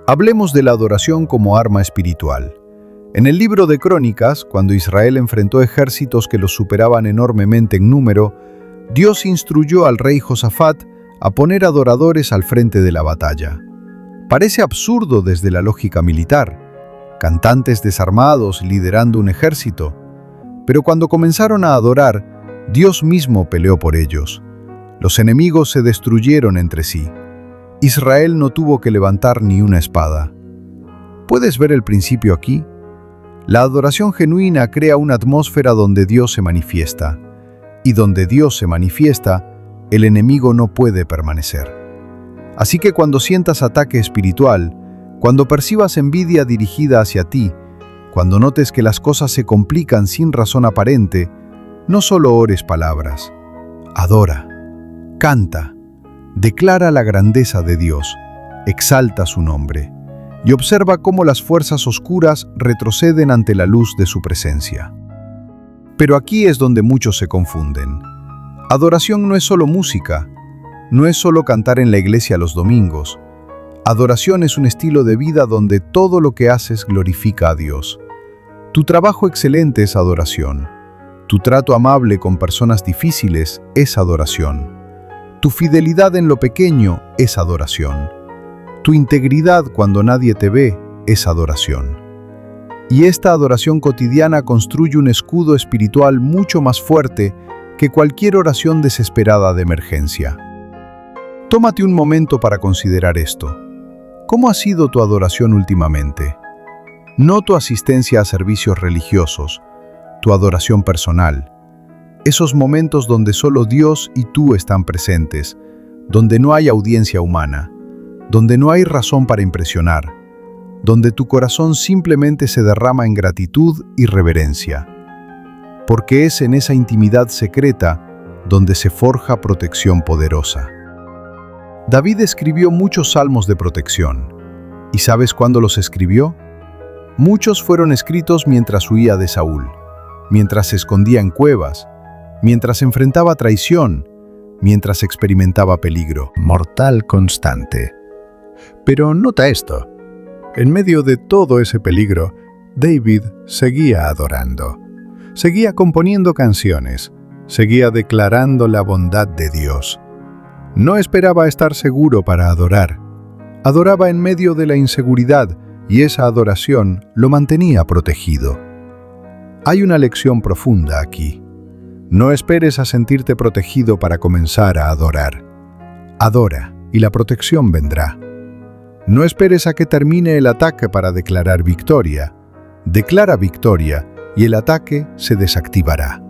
Hablemos de la adoración como arma espiritual. En el libro de Crónicas, cuando Israel enfrentó ejércitos que los superaban enormemente en número, Dios instruyó al rey Josafat a poner adoradores al frente de la batalla. Parece absurdo desde la lógica militar, cantantes desarmados liderando un ejército, pero cuando comenzaron a adorar, Dios mismo peleó por ellos. Los enemigos se destruyeron entre sí. Israel no tuvo que levantar ni una espada. ¿Puedes ver el principio aquí? La adoración genuina crea una atmósfera donde Dios se manifiesta, y donde Dios se manifiesta, el enemigo no puede permanecer. Así que cuando sientas ataque espiritual, cuando percibas envidia dirigida hacia ti, cuando notes que las cosas se complican sin razón aparente, no solo ores palabras, adora, canta, declara la grandeza de Dios, exalta su nombre y observa cómo las fuerzas oscuras retroceden ante la luz de su presencia. Pero aquí es donde muchos se confunden. Adoración no es solo música, no es solo cantar en la iglesia los domingos. Adoración es un estilo de vida donde todo lo que haces glorifica a Dios. Tu trabajo excelente es adoración. Tu trato amable con personas difíciles es adoración. Tu fidelidad en lo pequeño es adoración. Tu integridad cuando nadie te ve es adoración. Y esta adoración cotidiana construye un escudo espiritual mucho más fuerte que cualquier oración desesperada de emergencia. Tómate un momento para considerar esto. ¿Cómo ha sido tu adoración últimamente? No tu asistencia a servicios religiosos, tu adoración personal. Esos momentos donde solo Dios y tú están presentes, donde no hay audiencia humana, donde no hay razón para impresionar, donde tu corazón simplemente se derrama en gratitud y reverencia. Porque es en esa intimidad secreta donde se forja protección poderosa. David escribió muchos salmos de protección. ¿Y sabes cuándo los escribió? Muchos fueron escritos mientras huía de Saúl, mientras se escondía en cuevas, mientras enfrentaba traición, mientras experimentaba peligro mortal constante. Pero nota esto. En medio de todo ese peligro, David seguía adorando. Seguía componiendo canciones. Seguía declarando la bondad de Dios. No esperaba estar seguro para adorar. Adoraba en medio de la inseguridad y esa adoración lo mantenía protegido. Hay una lección profunda aquí. No esperes a sentirte protegido para comenzar a adorar. Adora y la protección vendrá. No esperes a que termine el ataque para declarar victoria. Declara victoria y el ataque se desactivará.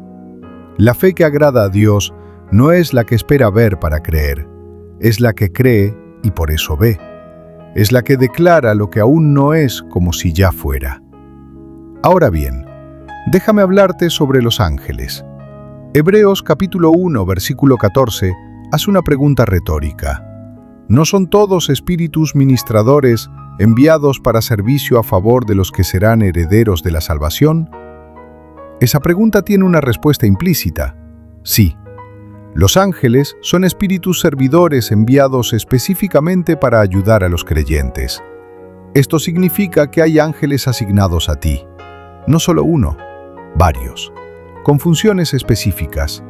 La fe que agrada a Dios no es la que espera ver para creer. Es la que cree y por eso ve. Es la que declara lo que aún no es como si ya fuera. Ahora bien, déjame hablarte sobre los ángeles. Hebreos capítulo 1, versículo 14, hace una pregunta retórica. ¿No son todos espíritus ministradores enviados para servicio a favor de los que serán herederos de la salvación? Esa pregunta tiene una respuesta implícita. Sí. Los ángeles son espíritus servidores enviados específicamente para ayudar a los creyentes. Esto significa que hay ángeles asignados a ti. No solo uno, varios, con funciones específicas.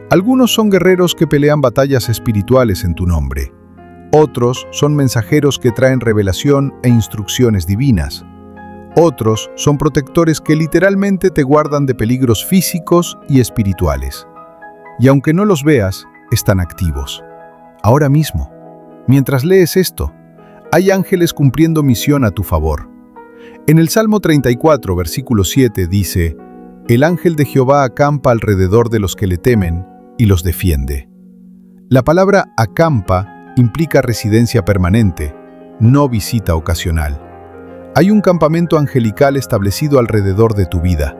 Algunos son guerreros que pelean batallas espirituales en tu nombre. Otros son mensajeros que traen revelación e instrucciones divinas. Otros son protectores que literalmente te guardan de peligros físicos y espirituales. Y aunque no los veas, están activos. Ahora mismo, mientras lees esto, hay ángeles cumpliendo misión a tu favor. En el Salmo 34, versículo 7 dice: «El ángel de Jehová acampa alrededor de los que le temen y los defiende». La palabra acampa implica residencia permanente, no visita ocasional. Hay un campamento angelical establecido alrededor de tu vida.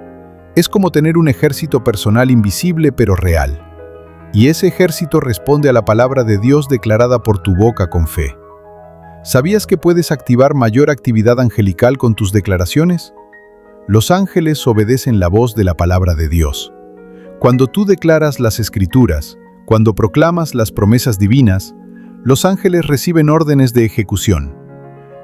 Es como tener un ejército personal invisible pero real. Y ese ejército responde a la palabra de Dios declarada por tu boca con fe. ¿Sabías que puedes activar mayor actividad angelical con tus declaraciones? Los ángeles obedecen la voz de la palabra de Dios. Cuando tú declaras las Escrituras, cuando proclamas las promesas divinas, los ángeles reciben órdenes de ejecución.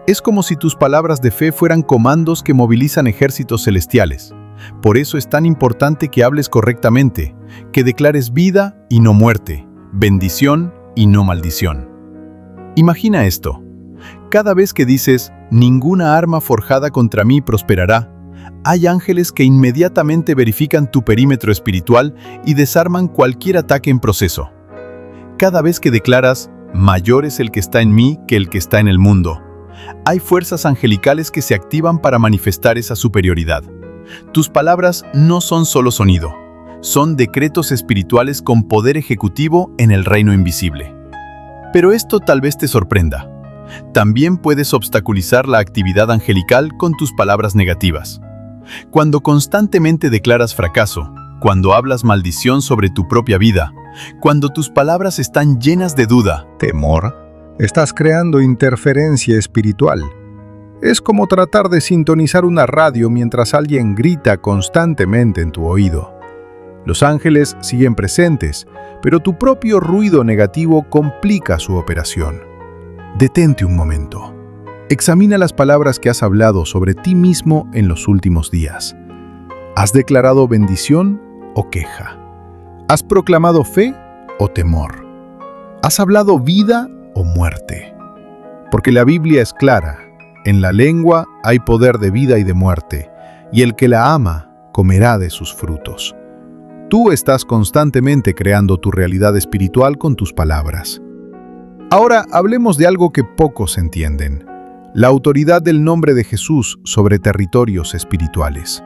Es como si tus palabras de fe fueran comandos que movilizan ejércitos celestiales. Por eso es tan importante que hables correctamente, que declares vida y no muerte, bendición y no maldición. Imagina esto. Cada vez que dices, ninguna arma forjada contra mí prosperará, hay ángeles que inmediatamente verifican tu perímetro espiritual y desarman cualquier ataque en proceso. Cada vez que declaras, mayor es el que está en mí que el que está en el mundo, hay fuerzas angelicales que se activan para manifestar esa superioridad. Tus palabras no son solo sonido, son decretos espirituales con poder ejecutivo en el reino invisible. Pero esto tal vez te sorprenda. También puedes obstaculizar la actividad angelical con tus palabras negativas. Cuando constantemente declaras fracaso, cuando hablas maldición sobre tu propia vida, cuando tus palabras están llenas de duda, temor, estás creando interferencia espiritual. Es como tratar de sintonizar una radio mientras alguien grita constantemente en tu oído. Los ángeles siguen presentes, pero tu propio ruido negativo complica su operación. Detente un momento. Examina las palabras que has hablado sobre ti mismo en los últimos días. ¿Has declarado bendición o queja? ¿Has proclamado fe o temor? ¿Has hablado vida o muerte? Porque la Biblia es clara. En la lengua hay poder de vida y de muerte, y el que la ama comerá de sus frutos. Tú estás constantemente creando tu realidad espiritual con tus palabras. Ahora hablemos de algo que pocos entienden: la autoridad del nombre de Jesús sobre territorios espirituales.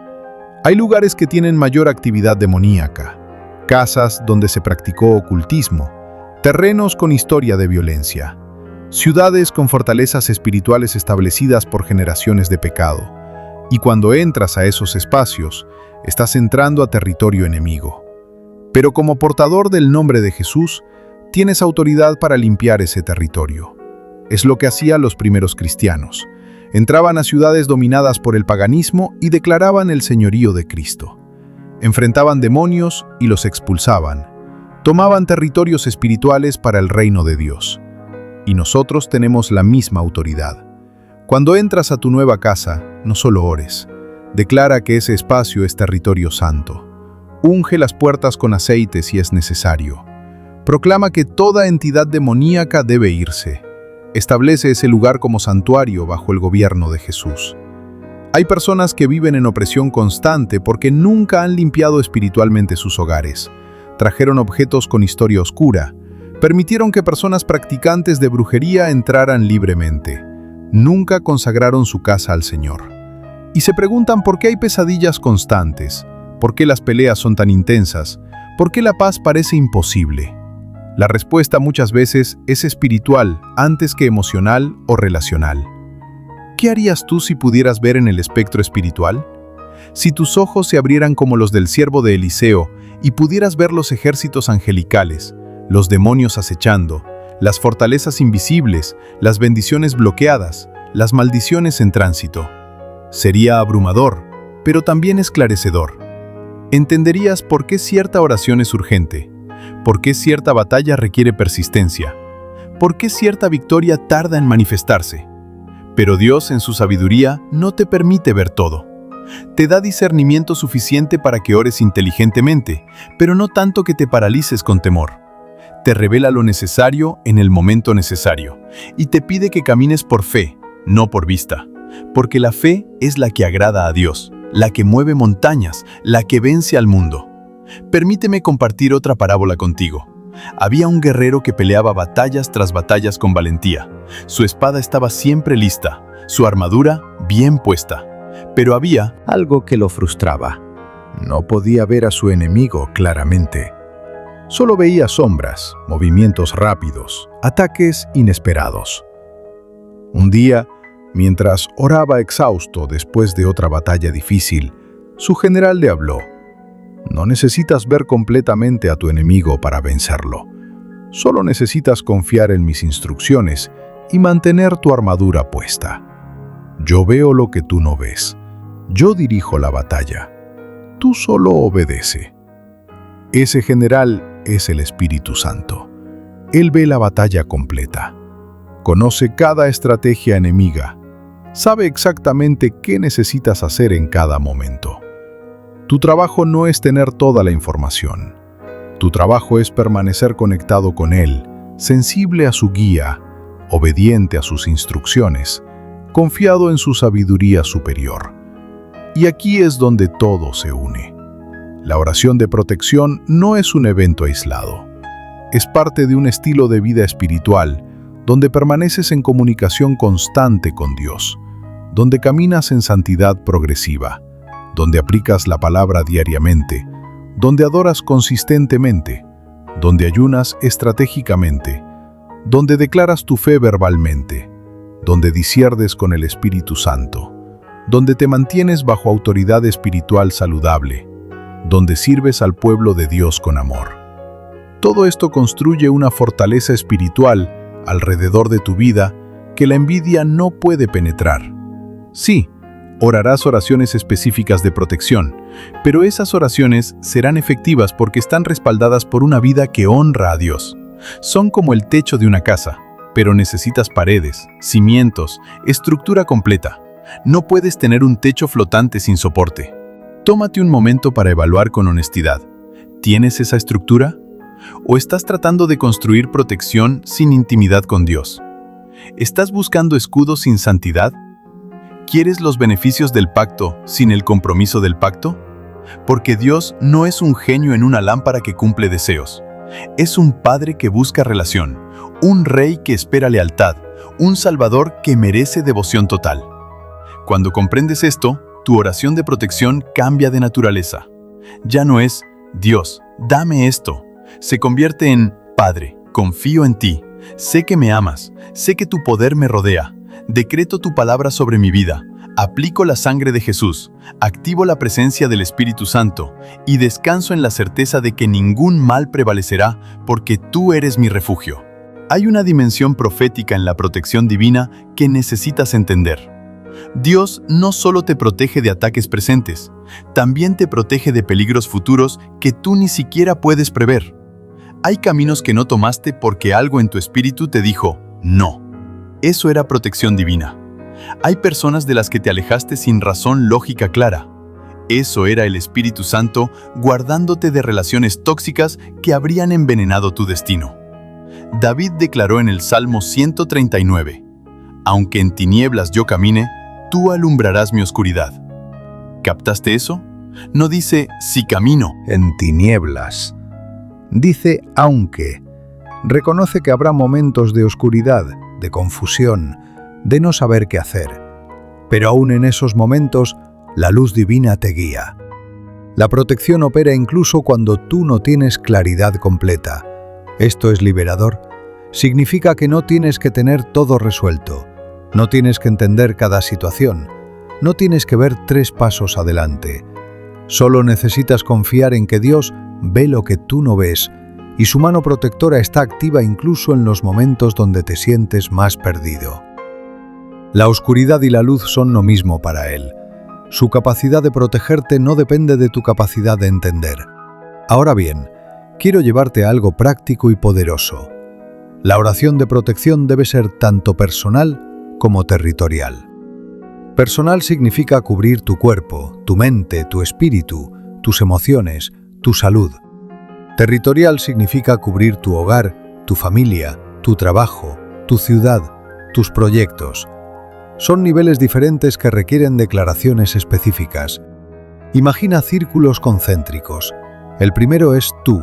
Hay lugares que tienen mayor actividad demoníaca, casas donde se practicó ocultismo, terrenos con historia de violencia, ciudades con fortalezas espirituales establecidas por generaciones de pecado. Y cuando entras a esos espacios, estás entrando a territorio enemigo. Pero como portador del nombre de Jesús, tienes autoridad para limpiar ese territorio. Es lo que hacían los primeros cristianos. Entraban a ciudades dominadas por el paganismo y declaraban el señorío de Cristo. Enfrentaban demonios y los expulsaban. Tomaban territorios espirituales para el reino de Dios. Y nosotros tenemos la misma autoridad. Cuando entras a tu nueva casa, no solo ores. Declara que ese espacio es territorio santo. Unge las puertas con aceite si es necesario. Proclama que toda entidad demoníaca debe irse. Establece ese lugar como santuario bajo el gobierno de Jesús. Hay personas que viven en opresión constante porque nunca han limpiado espiritualmente sus hogares. Trajeron objetos con historia oscura. Permitieron que personas practicantes de brujería entraran libremente. Nunca consagraron su casa al Señor. Y se preguntan por qué hay pesadillas constantes, por qué las peleas son tan intensas, por qué la paz parece imposible. La respuesta muchas veces es espiritual antes que emocional o relacional. ¿Qué harías tú si pudieras ver en el espectro espiritual? Si tus ojos se abrieran como los del siervo de Eliseo y pudieras ver los ejércitos angelicales, los demonios acechando, las fortalezas invisibles, las bendiciones bloqueadas, las maldiciones en tránsito. Sería abrumador, pero también esclarecedor. Entenderías por qué cierta oración es urgente, por qué cierta batalla requiere persistencia, por qué cierta victoria tarda en manifestarse. Pero Dios, en su sabiduría, no te permite ver todo. Te da discernimiento suficiente para que ores inteligentemente, pero no tanto que te paralices con temor. Te revela lo necesario en el momento necesario y te pide que camines por fe, no por vista, porque la fe es la que agrada a Dios, la que mueve montañas, la que vence al mundo. Permíteme compartir otra parábola contigo. Había un guerrero que peleaba batallas tras batallas con valentía. Su espada estaba siempre lista, su armadura bien puesta. Pero había algo que lo frustraba. No podía ver a su enemigo claramente. Solo veía sombras, movimientos rápidos, ataques inesperados. Un día, mientras oraba exhausto después de otra batalla difícil, su general le habló. No necesitas ver completamente a tu enemigo para vencerlo. Solo necesitas confiar en mis instrucciones y mantener tu armadura puesta. Yo veo lo que tú no ves. Yo dirijo la batalla. Tú solo obedece. Ese general es el Espíritu Santo. Él ve la batalla completa. Conoce cada estrategia enemiga. Sabe exactamente qué necesitas hacer en cada momento. Tu trabajo no es tener toda la información. Tu trabajo es permanecer conectado con Él, sensible a su guía, obediente a sus instrucciones, confiado en su sabiduría superior. Y aquí es donde todo se une. La oración de protección no es un evento aislado. Es parte de un estilo de vida espiritual donde permaneces en comunicación constante con Dios, donde caminas en santidad progresiva, donde aplicas la palabra diariamente, donde adoras consistentemente, donde ayunas estratégicamente, donde declaras tu fe verbalmente, donde disciernes con el Espíritu Santo, donde te mantienes bajo autoridad espiritual saludable, donde sirves al pueblo de Dios con amor. Todo esto construye una fortaleza espiritual alrededor de tu vida que la envidia no puede penetrar. Sí, orarás oraciones específicas de protección, pero esas oraciones serán efectivas porque están respaldadas por una vida que honra a Dios. Son como el techo de una casa, pero necesitas paredes, cimientos, estructura completa. No puedes tener un techo flotante sin soporte. Tómate un momento para evaluar con honestidad. ¿Tienes esa estructura? ¿O estás tratando de construir protección sin intimidad con Dios? ¿Estás buscando escudos sin santidad? ¿Quieres los beneficios del pacto sin el compromiso del pacto? Porque Dios no es un genio en una lámpara que cumple deseos. Es un Padre que busca relación, un Rey que espera lealtad, un Salvador que merece devoción total. Cuando comprendes esto, tu oración de protección cambia de naturaleza. Ya no es, Dios, dame esto. Se convierte en, Padre, confío en ti. Sé que me amas, sé que tu poder me rodea. Decreto tu palabra sobre mi vida. Aplico la sangre de Jesús, activo la presencia del Espíritu Santo y descanso en la certeza de que ningún mal prevalecerá porque tú eres mi refugio. Hay una dimensión profética en la protección divina que necesitas entender. Dios no solo te protege de ataques presentes, también te protege de peligros futuros que tú ni siquiera puedes prever. Hay caminos que no tomaste porque algo en tu espíritu te dijo, no. Eso era protección divina. Hay personas de las que te alejaste sin razón lógica clara. Eso era el Espíritu Santo guardándote de relaciones tóxicas que habrían envenenado tu destino. David declaró en el Salmo 139, aunque en tinieblas yo camine, tú alumbrarás mi oscuridad. ¿Captaste eso? No dice, si camino. En tinieblas. Dice, aunque. Reconoce que habrá momentos de oscuridad, de confusión, de no saber qué hacer. Pero aún en esos momentos, la luz divina te guía. La protección opera incluso cuando tú no tienes claridad completa. Esto es liberador. Significa que no tienes que tener todo resuelto. No tienes que entender cada situación. No tienes que ver 3 pasos adelante. Solo necesitas confiar en que Dios ve lo que tú no ves y su mano protectora está activa incluso en los momentos donde te sientes más perdido. La oscuridad y la luz son lo mismo para Él. Su capacidad de protegerte no depende de tu capacidad de entender. Ahora bien, quiero llevarte a algo práctico y poderoso. La oración de protección debe ser tanto personal como territorial. Personal significa cubrir tu cuerpo, tu mente, tu espíritu, tus emociones, tu salud. Territorial significa cubrir tu hogar, tu familia, tu trabajo, tu ciudad, tus proyectos. Son niveles diferentes que requieren declaraciones específicas. Imagina círculos concéntricos. El primero es tú,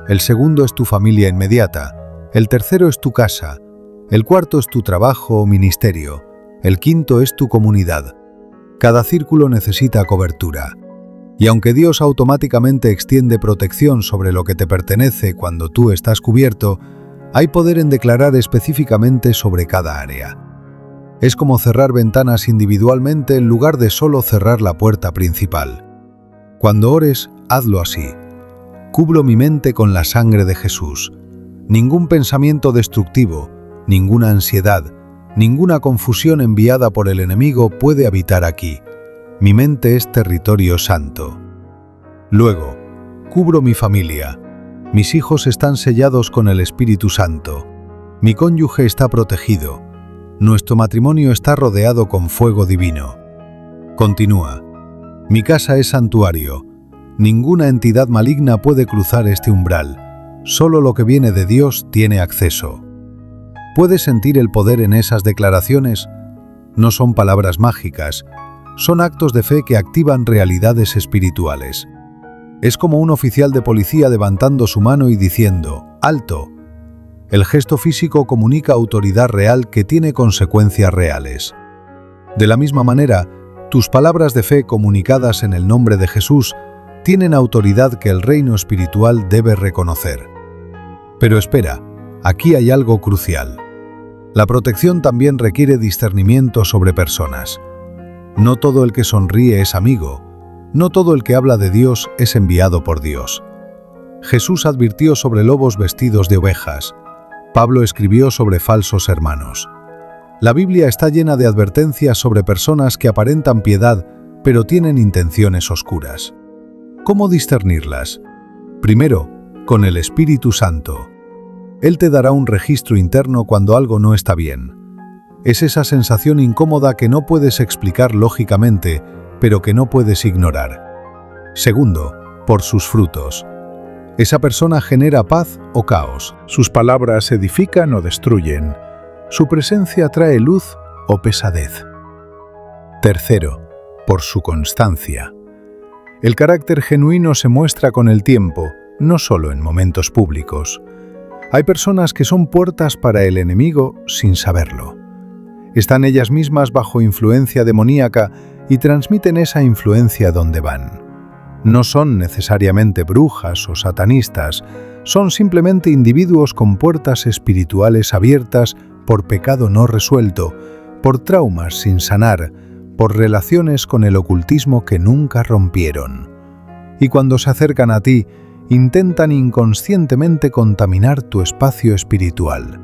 el segundo es tu familia inmediata, el tercero es tu casa, el cuarto es tu trabajo o ministerio, el quinto es tu comunidad. Cada círculo necesita cobertura. Y aunque Dios automáticamente extiende protección sobre lo que te pertenece cuando tú estás cubierto, hay poder en declarar específicamente sobre cada área. Es como cerrar ventanas individualmente en lugar de solo cerrar la puerta principal. Cuando ores, hazlo así. Cubro mi mente con la sangre de Jesús. Ningún pensamiento destructivo, ninguna ansiedad, ninguna confusión enviada por el enemigo puede habitar aquí. Mi mente es territorio santo. Luego, cubro mi familia. Mis hijos están sellados con el Espíritu Santo. Mi cónyuge está protegido. Nuestro matrimonio está rodeado con fuego divino. Continúa. Mi casa es santuario. Ninguna entidad maligna puede cruzar este umbral. Solo lo que viene de Dios tiene acceso. ¿Puedes sentir el poder en esas declaraciones? No son palabras mágicas, son actos de fe que activan realidades espirituales. Es como un oficial de policía levantando su mano y diciendo, ¡alto! El gesto físico comunica autoridad real que tiene consecuencias reales. De la misma manera, tus palabras de fe comunicadas en el nombre de Jesús tienen autoridad que el reino espiritual debe reconocer. Pero espera, aquí hay algo crucial. La protección también requiere discernimiento sobre personas. No todo el que sonríe es amigo. No todo el que habla de Dios es enviado por Dios. Jesús advirtió sobre lobos vestidos de ovejas. Pablo escribió sobre falsos hermanos. La Biblia está llena de advertencias sobre personas que aparentan piedad, pero tienen intenciones oscuras. ¿Cómo discernirlas? Primero, con el Espíritu Santo. Él te dará un registro interno cuando algo no está bien. Es esa sensación incómoda que no puedes explicar lógicamente, pero que no puedes ignorar. Segundo, por sus frutos. Esa persona genera paz o caos. Sus palabras edifican o destruyen. Su presencia trae luz o pesadez. Tercero, por su constancia. El carácter genuino se muestra con el tiempo, no solo en momentos públicos. Hay personas que son puertas para el enemigo sin saberlo. Están ellas mismas bajo influencia demoníaca y transmiten esa influencia donde van. No son necesariamente brujas o satanistas, son simplemente individuos con puertas espirituales abiertas por pecado no resuelto, por traumas sin sanar, por relaciones con el ocultismo que nunca rompieron. Y cuando se acercan a ti, intentan inconscientemente contaminar tu espacio espiritual.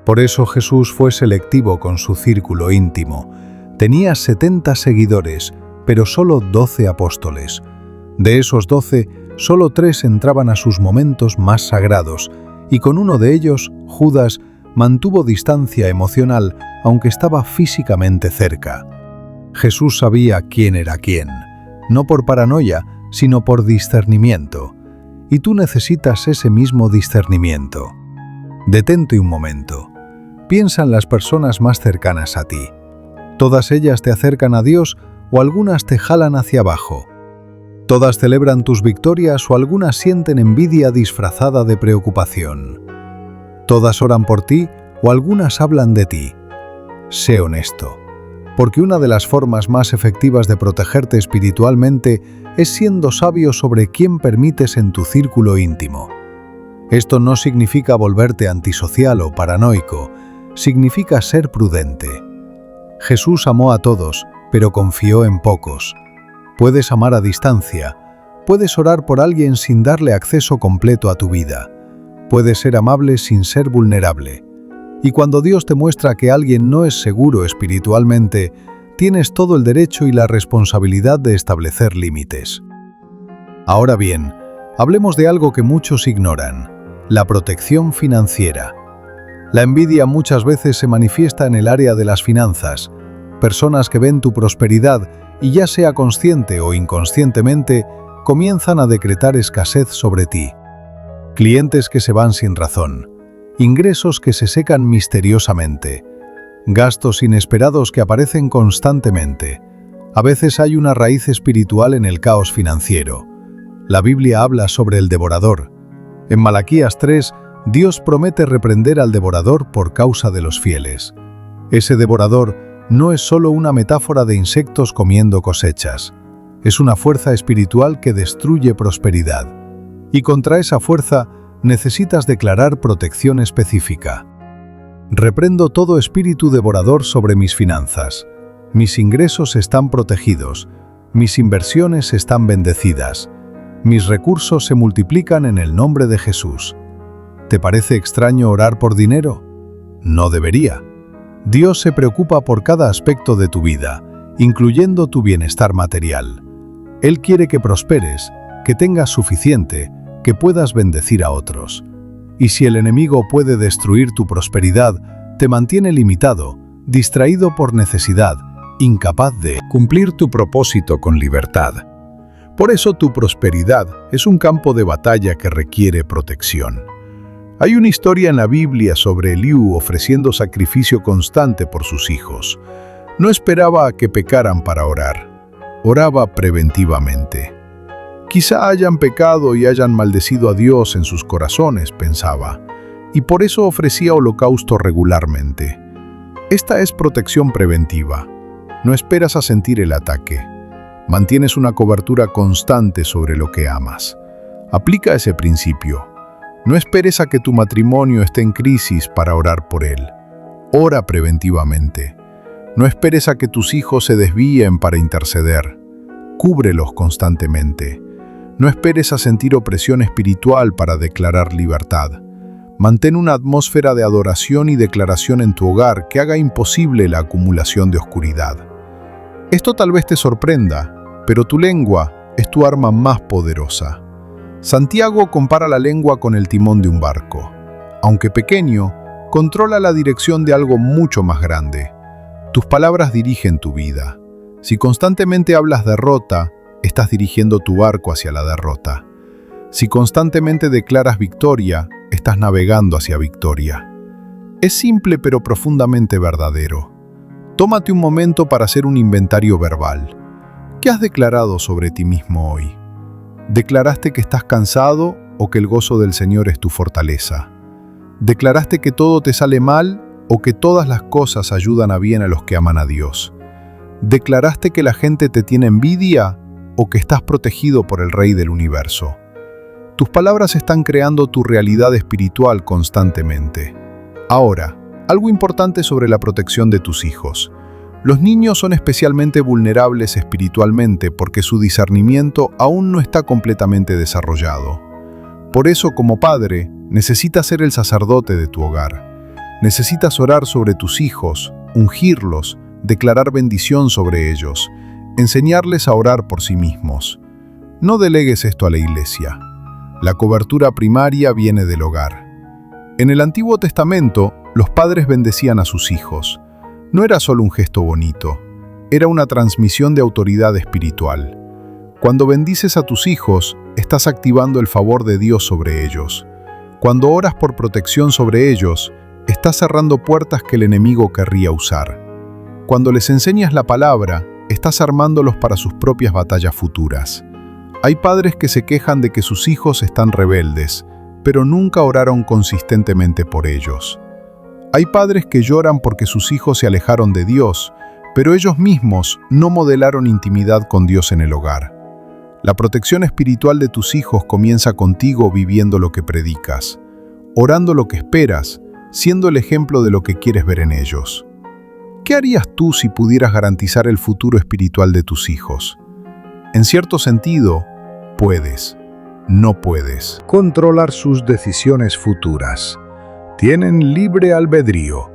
Por eso Jesús fue selectivo con su círculo íntimo. Tenía 70 seguidores, pero solo 12 apóstoles. De esos 12, solo 3 entraban a sus momentos más sagrados, y con uno de ellos, Judas, mantuvo distancia emocional, aunque estaba físicamente cerca. Jesús sabía quién era quién, no por paranoia, sino por discernimiento. Y tú necesitas ese mismo discernimiento. Detente un momento. Piensa en las personas más cercanas a ti. ¿Todas ellas te acercan a Dios o algunas te jalan hacia abajo? ¿Todas celebran tus victorias o algunas sienten envidia disfrazada de preocupación? ¿Todas oran por ti o algunas hablan de ti? Sé honesto, porque una de las formas más efectivas de protegerte espiritualmente es siendo sabio sobre quién permites en tu círculo íntimo. Esto no significa volverte antisocial o paranoico, significa ser prudente. Jesús amó a todos, pero confió en pocos. Puedes amar a distancia, puedes orar por alguien sin darle acceso completo a tu vida, puedes ser amable sin ser vulnerable. Y cuando Dios te muestra que alguien no es seguro espiritualmente, tienes todo el derecho y la responsabilidad de establecer límites. Ahora bien, hablemos de algo que muchos ignoran: la protección financiera. La envidia muchas veces se manifiesta en el área de las finanzas. Personas que ven tu prosperidad y ya sea consciente o inconscientemente, comienzan a decretar escasez sobre ti. Clientes que se van sin razón. Ingresos que se secan misteriosamente. Gastos inesperados que aparecen constantemente. A veces hay una raíz espiritual en el caos financiero. La Biblia habla sobre el devorador. En Malaquías 3, Dios promete reprender al devorador por causa de los fieles. Ese devorador no es solo una metáfora de insectos comiendo cosechas. Es una fuerza espiritual que destruye prosperidad. Y contra esa fuerza necesitas declarar protección específica. Reprendo todo espíritu devorador sobre mis finanzas. Mis ingresos están protegidos. Mis inversiones están bendecidas. Mis recursos se multiplican en el nombre de Jesús. ¿Te parece extraño orar por dinero? No debería. Dios se preocupa por cada aspecto de tu vida, incluyendo tu bienestar material. Él quiere que prosperes, que tengas suficiente, que puedas bendecir a otros. Y si el enemigo puede destruir tu prosperidad, te mantiene limitado, distraído por necesidad, incapaz de cumplir tu propósito con libertad. Por eso tu prosperidad es un campo de batalla que requiere protección. Hay una historia en la Biblia sobre Eliú ofreciendo sacrificio constante por sus hijos. No esperaba a que pecaran para orar. Oraba preventivamente. Quizá hayan pecado y hayan maldecido a Dios en sus corazones, pensaba, y por eso ofrecía holocausto regularmente. Esta es protección preventiva. No esperas a sentir el ataque. Mantienes una cobertura constante sobre lo que amas. Aplica ese principio. No esperes a que tu matrimonio esté en crisis para orar por él. Ora preventivamente. No esperes a que tus hijos se desvíen para interceder. Cúbrelos constantemente. No esperes a sentir opresión espiritual para declarar libertad. Mantén una atmósfera de adoración y declaración en tu hogar que haga imposible la acumulación de oscuridad. Esto tal vez te sorprenda, pero tu lengua es tu arma más poderosa. Santiago compara la lengua con el timón de un barco. Aunque pequeño, controla la dirección de algo mucho más grande. Tus palabras dirigen tu vida. Si constantemente hablas derrota, estás dirigiendo tu barco hacia la derrota. Si constantemente declaras victoria, estás navegando hacia victoria. Es simple pero profundamente verdadero. Tómate un momento para hacer un inventario verbal. ¿Qué has declarado sobre ti mismo hoy? ¿Declaraste que estás cansado o que el gozo del Señor es tu fortaleza? ¿Declaraste que todo te sale mal o que todas las cosas ayudan a bien a los que aman a Dios? ¿Declaraste que la gente te tiene envidia o que estás protegido por el Rey del Universo? Tus palabras están creando tu realidad espiritual constantemente. Ahora, algo importante sobre la protección de tus hijos. Los niños son especialmente vulnerables espiritualmente porque su discernimiento aún no está completamente desarrollado. Por eso, como padre, necesitas ser el sacerdote de tu hogar. Necesitas orar sobre tus hijos, ungirlos, declarar bendición sobre ellos, enseñarles a orar por sí mismos. No delegues esto a la iglesia. La cobertura primaria viene del hogar. En el Antiguo Testamento, los padres bendecían a sus hijos. No era solo un gesto bonito, era una transmisión de autoridad espiritual. Cuando bendices a tus hijos, estás activando el favor de Dios sobre ellos. Cuando oras por protección sobre ellos, estás cerrando puertas que el enemigo querría usar. Cuando les enseñas la palabra, estás armándolos para sus propias batallas futuras. Hay padres que se quejan de que sus hijos están rebeldes, pero nunca oraron consistentemente por ellos. Hay padres que lloran porque sus hijos se alejaron de Dios, pero ellos mismos no modelaron intimidad con Dios en el hogar. La protección espiritual de tus hijos comienza contigo viviendo lo que predicas, orando lo que esperas, siendo el ejemplo de lo que quieres ver en ellos. ¿Qué harías tú si pudieras garantizar el futuro espiritual de tus hijos? En cierto sentido, puedes. No puedes controlar sus decisiones futuras. Tienen libre albedrío,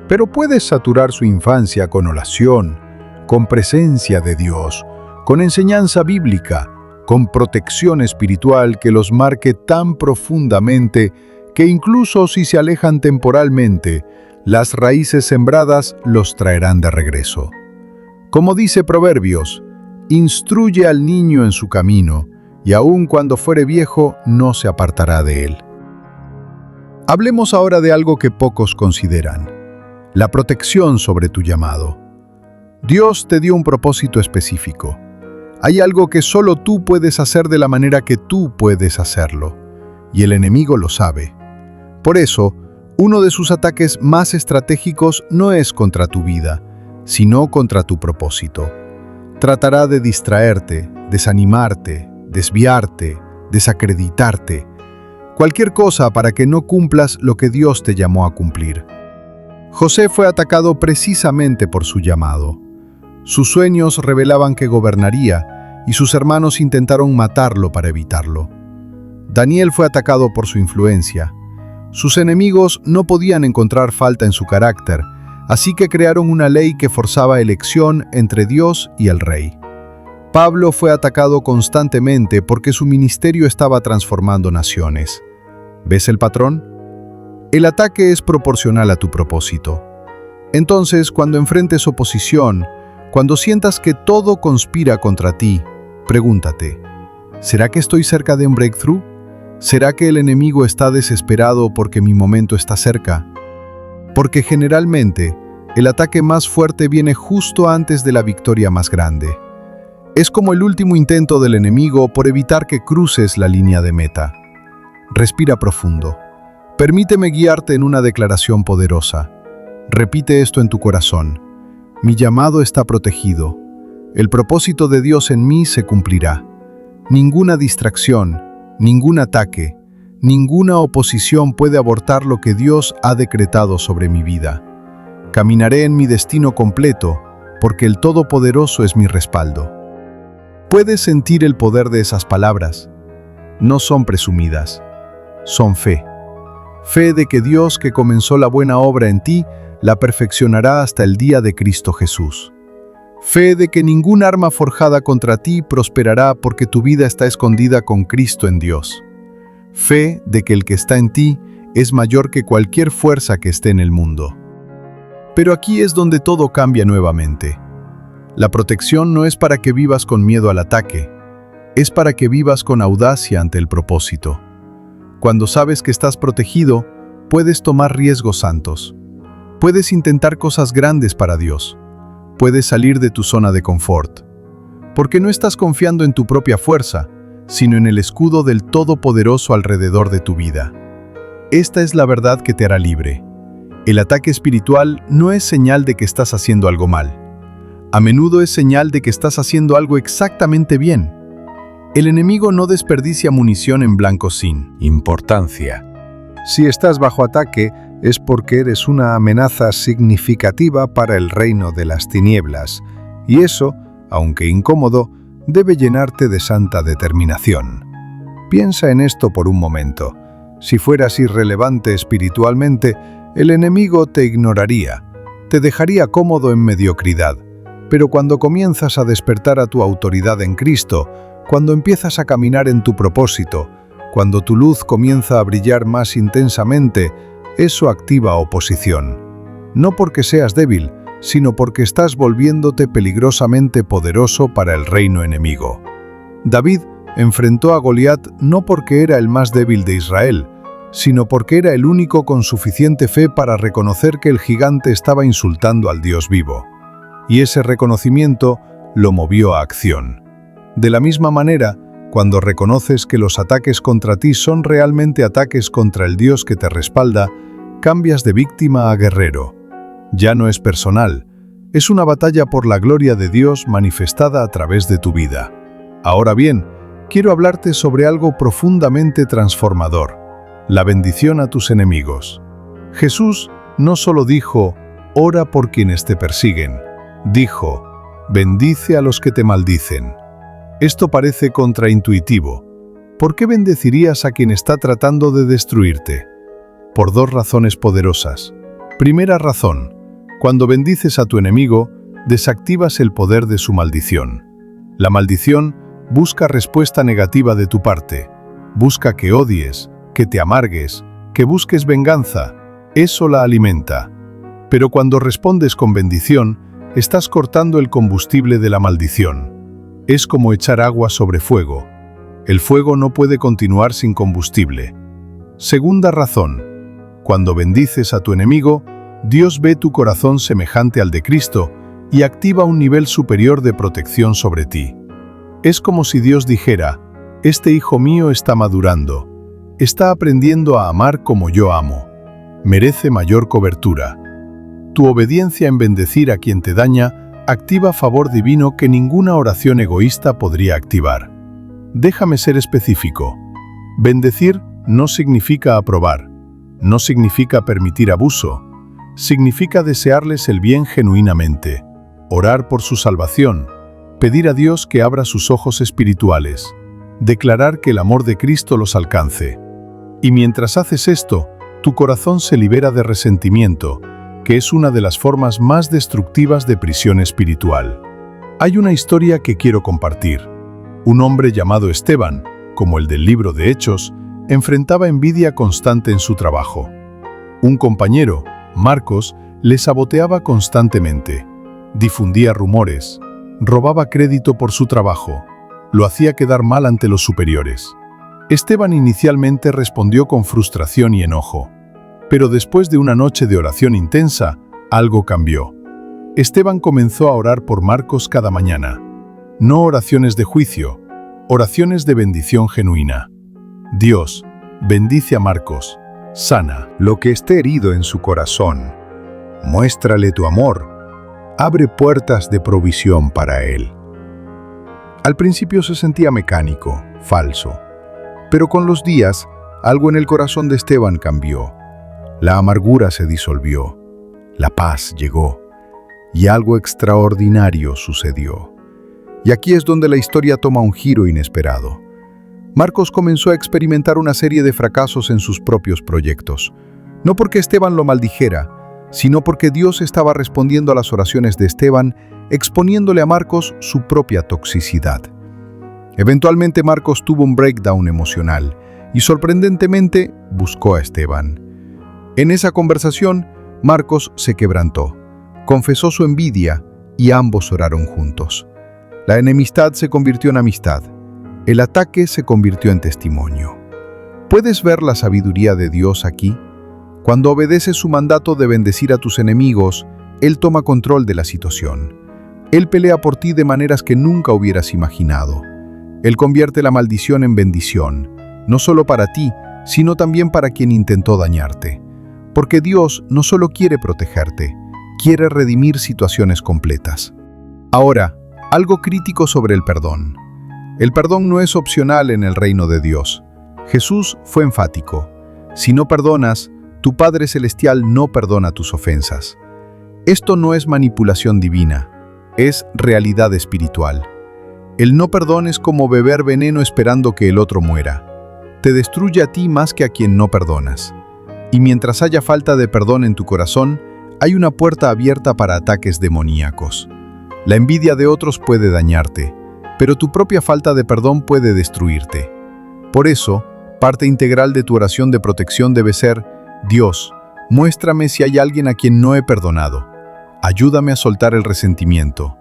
pero puedes saturar su infancia con oración, con presencia de Dios, con enseñanza bíblica, con protección espiritual que los marque tan profundamente que incluso si se alejan temporalmente, las raíces sembradas los traerán de regreso. Como dice Proverbios, instruye al niño en su camino, y aun cuando fuere viejo no se apartará de él. Hablemos ahora de algo que pocos consideran, la protección sobre tu llamado. Dios te dio un propósito específico. Hay algo que solo tú puedes hacer de la manera que tú puedes hacerlo, y el enemigo lo sabe. Por eso, uno de sus ataques más estratégicos no es contra tu vida, sino contra tu propósito. Tratará de distraerte, desanimarte, desviarte, desacreditarte, cualquier cosa para que no cumplas lo que Dios te llamó a cumplir. José fue atacado precisamente por su llamado. Sus sueños revelaban que gobernaría y sus hermanos intentaron matarlo para evitarlo. Daniel fue atacado por su influencia. Sus enemigos no podían encontrar falta en su carácter, Así que crearon una ley que forzaba elección entre Dios y el rey. Pablo fue atacado constantemente porque su ministerio estaba transformando naciones. ¿Ves el patrón? El ataque es proporcional a tu propósito. Entonces, cuando enfrentes oposición, cuando sientas que todo conspira contra ti, pregúntate, ¿será que estoy cerca de un breakthrough? ¿Será que el enemigo está desesperado porque mi momento está cerca? Porque generalmente, el ataque más fuerte viene justo antes de la victoria más grande. Es como el último intento del enemigo por evitar que cruces la línea de meta. Respira profundo. Permíteme guiarte en una declaración poderosa. Repite esto en tu corazón. Mi llamado está protegido. El propósito de Dios en mí se cumplirá. Ninguna distracción, ningún ataque, ninguna oposición puede abortar lo que Dios ha decretado sobre mi vida. Caminaré en mi destino completo, porque el Todopoderoso es mi respaldo. Puedes sentir el poder de esas palabras. No son presumidas, son fe. Fe de que Dios que comenzó la buena obra en ti, la perfeccionará hasta el día de Cristo Jesús. Fe de que ningún arma forjada contra ti prosperará porque tu vida está escondida con Cristo en Dios. Fe de que el que está en ti es mayor que cualquier fuerza que esté en el mundo. Pero aquí es donde todo cambia nuevamente. La protección no es para que vivas con miedo al ataque, es para que vivas con audacia ante el propósito. Cuando sabes que estás protegido, puedes tomar riesgos santos. Puedes intentar cosas grandes para Dios. Puedes salir de tu zona de confort. Porque no estás confiando en tu propia fuerza, sino en el escudo del Todopoderoso alrededor de tu vida. Esta es la verdad que te hará libre. El ataque espiritual no es señal de que estás haciendo algo mal. A menudo es señal de que estás haciendo algo exactamente bien. El enemigo no desperdicia munición en blanco sin importancia. Si estás bajo ataque, es porque eres una amenaza significativa para el reino de las tinieblas, y eso, aunque incómodo, debe llenarte de santa determinación. Piensa en esto por un momento. Si fueras irrelevante espiritualmente, el enemigo te ignoraría, te dejaría cómodo en mediocridad. Pero cuando comienzas a despertar a tu autoridad en Cristo, cuando empiezas a caminar en tu propósito, cuando tu luz comienza a brillar más intensamente, eso activa oposición. No porque seas débil, sino porque estás volviéndote peligrosamente poderoso para el reino enemigo. David enfrentó a Goliat no porque era el más débil de Israel, sino porque era el único con suficiente fe para reconocer que el gigante estaba insultando al Dios vivo. Y ese reconocimiento lo movió a acción. De la misma manera, cuando reconoces que los ataques contra ti son realmente ataques contra el Dios que te respalda, cambias de víctima a guerrero. Ya no es personal, es una batalla por la gloria de Dios manifestada a través de tu vida. Ahora bien, quiero hablarte sobre algo profundamente transformador: la bendición a tus enemigos. Jesús no solo dijo, ora por quienes te persiguen, dijo, bendice a los que te maldicen. Esto parece contraintuitivo. ¿Por qué bendecirías a quien está tratando de destruirte? Por dos razones poderosas. Primera razón, cuando bendices a tu enemigo, desactivas el poder de su maldición. La maldición busca respuesta negativa de tu parte. Busca que odies, que te amargues, que busques venganza. Eso la alimenta. Pero cuando respondes con bendición, estás cortando el combustible de la maldición. Es como echar agua sobre fuego. El fuego no puede continuar sin combustible. Segunda razón, cuando bendices a tu enemigo, Dios ve tu corazón semejante al de Cristo y activa un nivel superior de protección sobre ti. Es como si Dios dijera, este hijo mío está madurando, está aprendiendo a amar como yo amo, merece mayor cobertura. Tu obediencia en bendecir a quien te daña activa favor divino que ninguna oración egoísta podría activar. Déjame ser específico. Bendecir no significa aprobar, no significa permitir abuso, significa desearles el bien genuinamente, orar por su salvación, pedir a Dios que abra sus ojos espirituales, declarar que el amor de Cristo los alcance. Y mientras haces esto, tu corazón se libera de resentimiento, que es una de las formas más destructivas de prisión espiritual. Hay una historia que quiero compartir. Un hombre llamado Esteban, como el del libro de Hechos, enfrentaba envidia constante en su trabajo. Un compañero, Marcos, le saboteaba constantemente, difundía rumores, robaba crédito por su trabajo, lo hacía quedar mal ante los superiores. Esteban inicialmente respondió con frustración y enojo, pero después de una noche de oración intensa, algo cambió. Esteban comenzó a orar por Marcos cada mañana. No oraciones de juicio, oraciones de bendición genuina. Dios, bendice a Marcos, sana lo que esté herido en su corazón. Muéstrale tu amor. Abre puertas de provisión para él. Al principio se sentía mecánico, falso. Pero con los días, algo en el corazón de Esteban cambió. La amargura se disolvió. La paz llegó. Y algo extraordinario sucedió. Y aquí es donde la historia toma un giro inesperado. Marcos comenzó a experimentar una serie de fracasos en sus propios proyectos. No porque Esteban lo maldijera, sino porque Dios estaba respondiendo a las oraciones de Esteban, exponiéndole a Marcos su propia toxicidad. Eventualmente Marcos tuvo un breakdown emocional y sorprendentemente buscó a Esteban. En esa conversación, Marcos se quebrantó, confesó su envidia y ambos oraron juntos. La enemistad se convirtió en amistad. El ataque se convirtió en testimonio. ¿Puedes ver la sabiduría de Dios aquí? Cuando obedeces su mandato de bendecir a tus enemigos, Él toma control de la situación. Él pelea por ti de maneras que nunca hubieras imaginado. Él convierte la maldición en bendición, no solo para ti, sino también para quien intentó dañarte. Porque Dios no solo quiere protegerte, quiere redimir situaciones completas. Ahora, algo crítico sobre el perdón. El perdón no es opcional en el reino de Dios. Jesús fue enfático. Si no perdonas, tu Padre Celestial no perdona tus ofensas. Esto no es manipulación divina, es realidad espiritual. El no perdón es como beber veneno esperando que el otro muera. Te destruye a ti más que a quien no perdonas. Y mientras haya falta de perdón en tu corazón, hay una puerta abierta para ataques demoníacos. La envidia de otros puede dañarte, pero tu propia falta de perdón puede destruirte. Por eso, parte integral de tu oración de protección debe ser: Dios, muéstrame si hay alguien a quien no he perdonado. Ayúdame a soltar el resentimiento.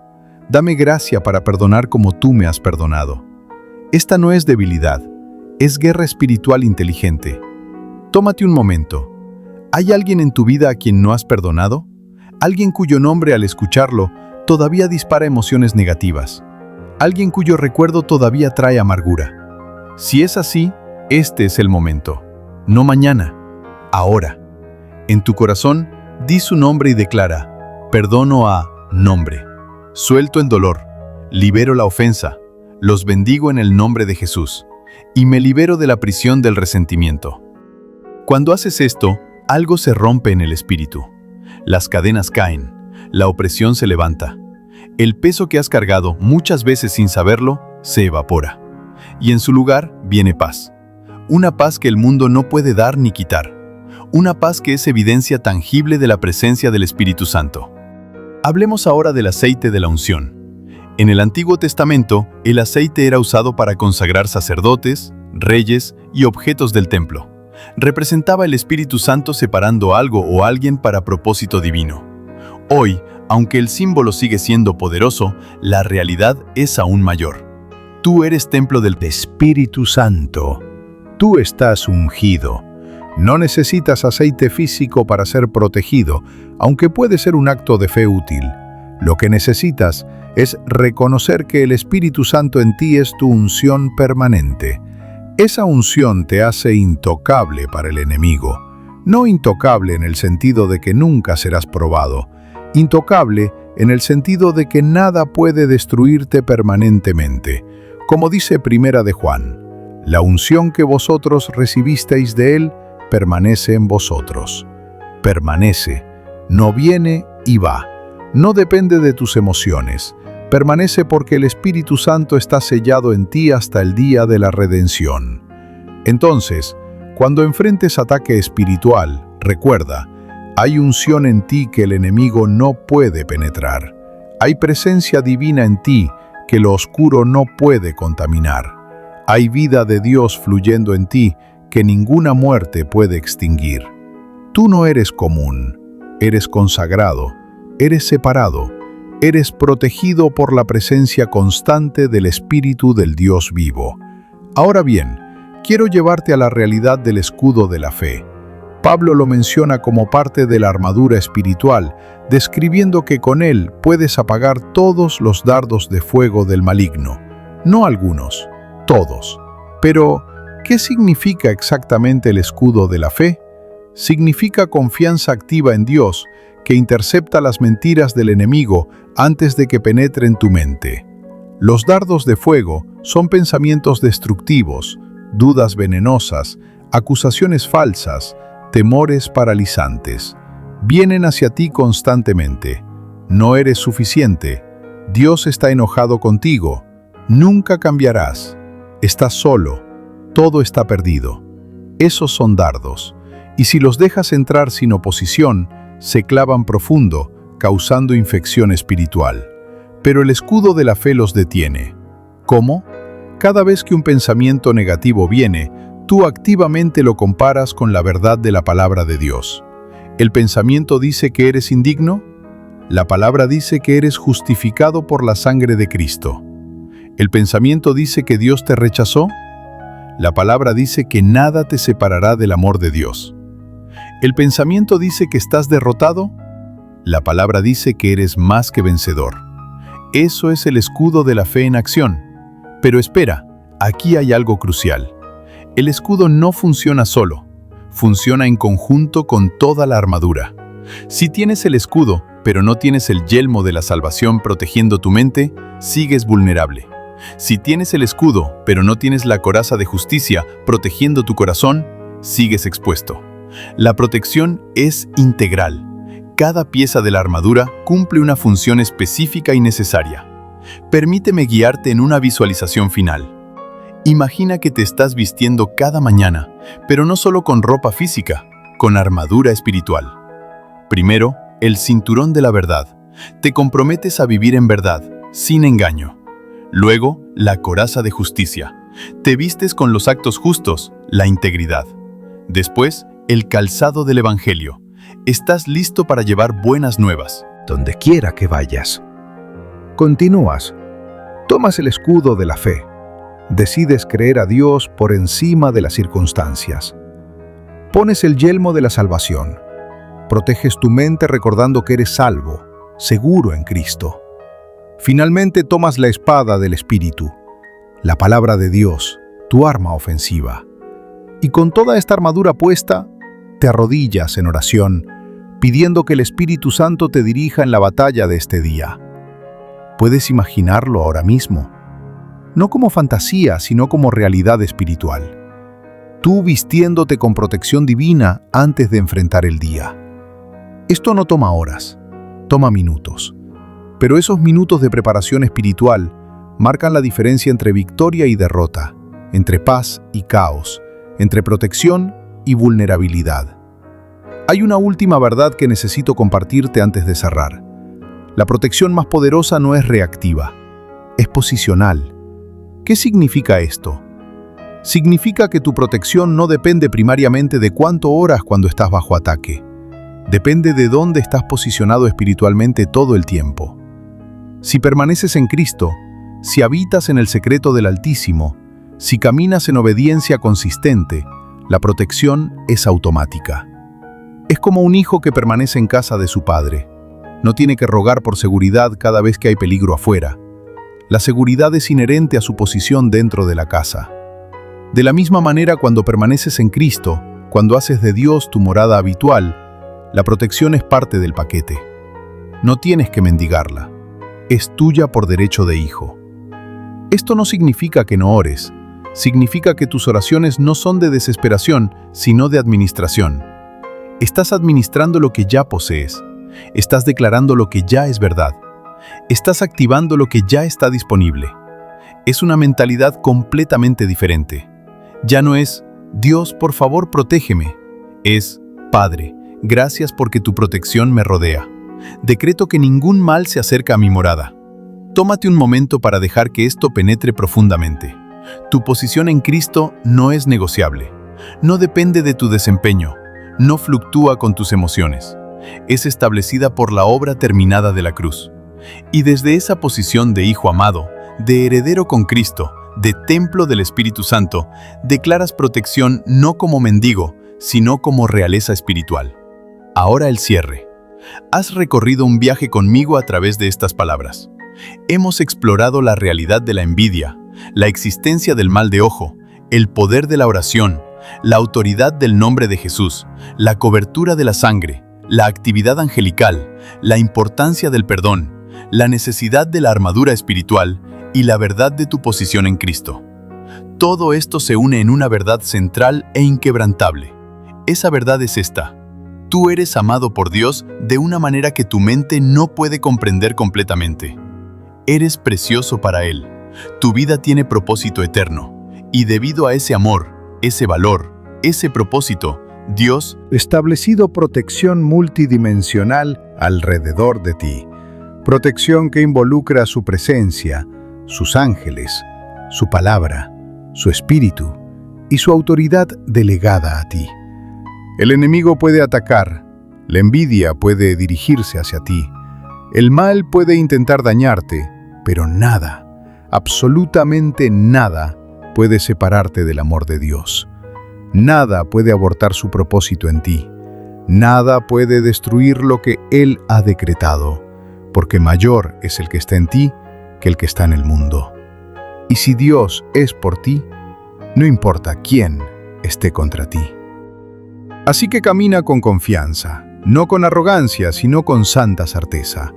Dame gracia para perdonar como tú me has perdonado. Esta no es debilidad, es guerra espiritual inteligente. Tómate un momento. ¿Hay alguien en tu vida a quien no has perdonado? ¿Alguien cuyo nombre al escucharlo todavía dispara emociones negativas? ¿Alguien cuyo recuerdo todavía trae amargura? Si es así, este es el momento. No mañana, ahora. En tu corazón, di su nombre y declara: perdono a nombre. Suelto el dolor, libero la ofensa, los bendigo en el nombre de Jesús y me libero de la prisión del resentimiento. Cuando haces esto, algo se rompe en el espíritu. Las cadenas caen, la opresión se levanta. El peso que has cargado muchas veces sin saberlo se evapora. Y en su lugar viene paz. Una paz que el mundo no puede dar ni quitar. Una paz que es evidencia tangible de la presencia del Espíritu Santo. Hablemos ahora del aceite de la unción. En el Antiguo Testamento, el aceite era usado para consagrar sacerdotes, reyes y objetos del templo. Representaba el Espíritu Santo separando algo o alguien para propósito divino. Hoy, aunque el símbolo sigue siendo poderoso, la realidad es aún mayor. Tú eres templo del Espíritu Santo. Tú estás ungido. No necesitas aceite físico para ser protegido, aunque puede ser un acto de fe útil. Lo que necesitas es reconocer que el Espíritu Santo en ti es tu unción permanente. Esa unción te hace intocable para el enemigo. No intocable en el sentido de que nunca serás probado. Intocable en el sentido de que nada puede destruirte permanentemente. Como dice Primera de Juan, la unción que vosotros recibisteis de Él permanece en vosotros. Permanece, no viene y va. No depende de tus emociones. Permanece porque el Espíritu Santo está sellado en ti hasta el día de la redención. Entonces, cuando enfrentes ataque espiritual, recuerda, Hay unción en ti que el enemigo no puede penetrar. Hay presencia divina en ti que lo oscuro no puede contaminar. Hay vida de Dios fluyendo en ti que ninguna muerte puede extinguir. Tú no eres común, eres consagrado, eres separado, eres protegido por la presencia constante del Espíritu del Dios vivo. Ahora bien, quiero llevarte a la realidad del escudo de la fe. Pablo lo menciona como parte de la armadura espiritual, describiendo que con él puedes apagar todos los dardos de fuego del maligno. No algunos, todos. Pero, ¿qué significa exactamente el escudo de la fe? Significa confianza activa en Dios, que intercepta las mentiras del enemigo antes de que penetren tu mente. Los dardos de fuego son pensamientos destructivos, dudas venenosas, acusaciones falsas, temores paralizantes. Vienen hacia ti constantemente. No eres suficiente. Dios está enojado contigo. Nunca cambiarás. Estás solo. Todo está perdido. Esos son dardos. Y si los dejas entrar sin oposición, se clavan profundo, causando infección espiritual. Pero el escudo de la fe los detiene. ¿Cómo? Cada vez que un pensamiento negativo viene, tú activamente lo comparas con la verdad de la palabra de Dios. ¿El pensamiento dice que eres indigno? La palabra dice que eres justificado por la sangre de Cristo. ¿El pensamiento dice que Dios te rechazó? La palabra dice que nada te separará del amor de Dios. ¿El pensamiento dice que estás derrotado? La palabra dice que eres más que vencedor. Eso es el escudo de la fe en acción. Pero espera, aquí hay algo crucial. El escudo no funciona solo, funciona en conjunto con toda la armadura. Si tienes el escudo, pero no tienes el yelmo de la salvación protegiendo tu mente, sigues vulnerable. Si tienes el escudo, pero no tienes la coraza de justicia protegiendo tu corazón, sigues expuesto. La protección es integral. Cada pieza de la armadura cumple una función específica y necesaria. Permíteme guiarte en una visualización final. Imagina que te estás vistiendo cada mañana, pero no solo con ropa física, con armadura espiritual. Primero, el cinturón de la verdad. Te comprometes a vivir en verdad, sin engaño. Luego, la coraza de justicia. Te vistes con los actos justos, la integridad. Después, el calzado del Evangelio. Estás listo para llevar buenas nuevas. Donde quiera que vayas. Continúas. Tomas el escudo de la fe. Decides creer a Dios por encima de las circunstancias. Pones el yelmo de la salvación. Proteges tu mente recordando que eres salvo, seguro en Cristo. Finalmente tomas la espada del Espíritu, la palabra de Dios, tu arma ofensiva. Y con toda esta armadura puesta, te arrodillas en oración, pidiendo que el Espíritu Santo te dirija en la batalla de este día. ¿Puedes imaginarlo ahora mismo? No como fantasía, sino como realidad espiritual. Tú vistiéndote con protección divina antes de enfrentar el día. Esto no toma horas, toma minutos. Pero esos minutos de preparación espiritual marcan la diferencia entre victoria y derrota, entre paz y caos, entre protección y vulnerabilidad. Hay una última verdad que necesito compartirte antes de cerrar. La protección más poderosa no es reactiva, es posicional. ¿Qué significa esto? Significa que tu protección no depende primariamente de cuánto oras cuando estás bajo ataque. Depende de dónde estás posicionado espiritualmente todo el tiempo. Si permaneces en Cristo, si habitas en el secreto del Altísimo, si caminas en obediencia consistente, la protección es automática. Es como un hijo que permanece en casa de su padre. No tiene que rogar por seguridad cada vez que hay peligro afuera. La seguridad es inherente a su posición dentro de la casa. De la misma manera, cuando permaneces en Cristo, cuando haces de Dios tu morada habitual, la protección es parte del paquete. No tienes que mendigarla. Es tuya por derecho de hijo. Esto no significa que no ores. Significa que tus oraciones no son de desesperación, sino de administración. Estás administrando lo que ya posees. Estás declarando lo que ya es verdad. Estás activando lo que ya está disponible. Es una mentalidad completamente diferente. Ya no es, Dios, por favor, protégeme. Es, Padre, Gracias porque tu protección me rodea. Decreto que ningún mal se acerca a mi morada. Tómate un momento para dejar que esto penetre profundamente. Tu posición en Cristo no es negociable. No depende de tu desempeño. No fluctúa con tus emociones. Es establecida por la obra terminada de la cruz. Y desde esa posición de hijo amado, de heredero con Cristo, de templo del Espíritu Santo, declaras protección no como mendigo, sino como realeza espiritual. Ahora el cierre. Has recorrido un viaje conmigo a través de estas palabras. Hemos explorado la realidad de la envidia, la existencia del mal de ojo, el poder de la oración, la autoridad del nombre de Jesús, la cobertura de la sangre, la actividad angelical, la importancia del perdón, la necesidad de la armadura espiritual y la verdad de tu posición en Cristo. Todo esto se une en una verdad central e inquebrantable. Esa verdad es esta: tú eres amado por Dios de una manera que tu mente no puede comprender completamente. Eres precioso para Él. Tu vida tiene propósito eterno. Y debido a ese amor, ese valor, ese propósito, Dios ha establecido protección multidimensional alrededor de ti. Protección que involucra su presencia, sus ángeles, su palabra, su espíritu y su autoridad delegada a ti. El enemigo puede atacar, la envidia puede dirigirse hacia ti, el mal puede intentar dañarte, pero nada, absolutamente nada, puede separarte del amor de Dios. Nada puede abortar su propósito en ti. Nada puede destruir lo que Él ha decretado, porque mayor es el que está en ti que el que está en el mundo. Y si Dios es por ti, no importa quién esté contra ti. Así que camina con confianza, no con arrogancia, sino con santa certeza.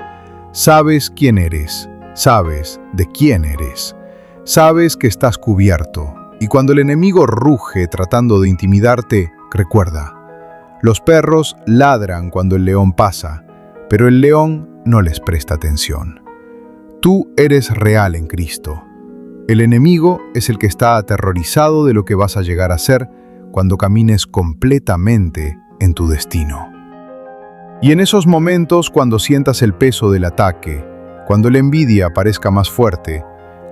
Sabes quién eres, sabes de quién eres, sabes que estás cubierto. Y cuando el enemigo ruge tratando de intimidarte, recuerda, los perros ladran cuando el león pasa, pero el león no les presta atención. Tú eres real en Cristo. El enemigo es el que está aterrorizado de lo que vas a llegar a ser cuando camines completamente en tu destino. Y en esos momentos, cuando sientas el peso del ataque, cuando la envidia parezca más fuerte,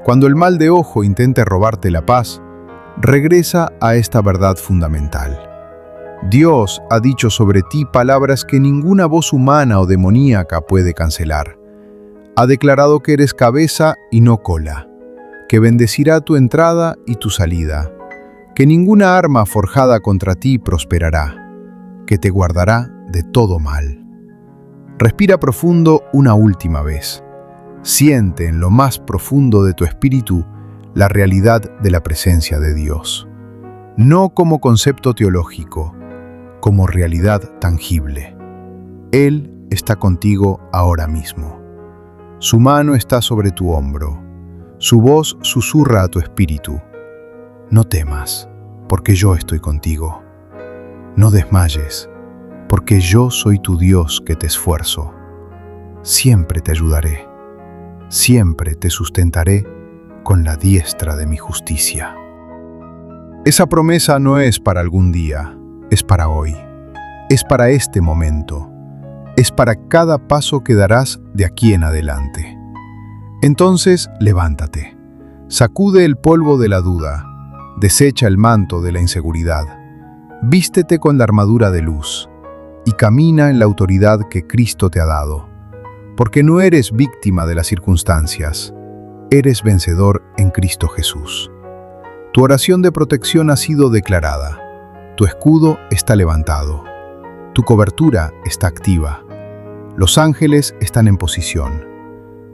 cuando el mal de ojo intente robarte la paz, regresa a esta verdad fundamental. Dios ha dicho sobre ti palabras que ninguna voz humana o demoníaca puede cancelar. Ha declarado que eres cabeza y no cola, que bendecirá tu entrada y tu salida, que ninguna arma forjada contra ti prosperará, que te guardará de todo mal. Respira profundo una última vez. Siente en lo más profundo de tu espíritu la realidad de la presencia de Dios, no como concepto teológico, como realidad tangible. Él está contigo ahora mismo. Su mano está sobre tu hombro. Su voz susurra a tu espíritu. No temas, porque yo estoy contigo. No desmayes, porque yo soy tu Dios que te esfuerzo. Siempre te ayudaré. Siempre te sustentaré con la diestra de mi justicia. Esa promesa no es para algún día, es para hoy. Es para este momento. Es para cada paso que darás de aquí en adelante. Entonces, levántate. Sacude el polvo de la duda. Desecha el manto de la inseguridad. Vístete con la armadura de luz y camina en la autoridad que Cristo te ha dado. Porque no eres víctima de las circunstancias. Eres vencedor en Cristo Jesús. Tu oración de protección ha sido declarada. Tu escudo está levantado. Tu cobertura está activa. Los ángeles están en posición.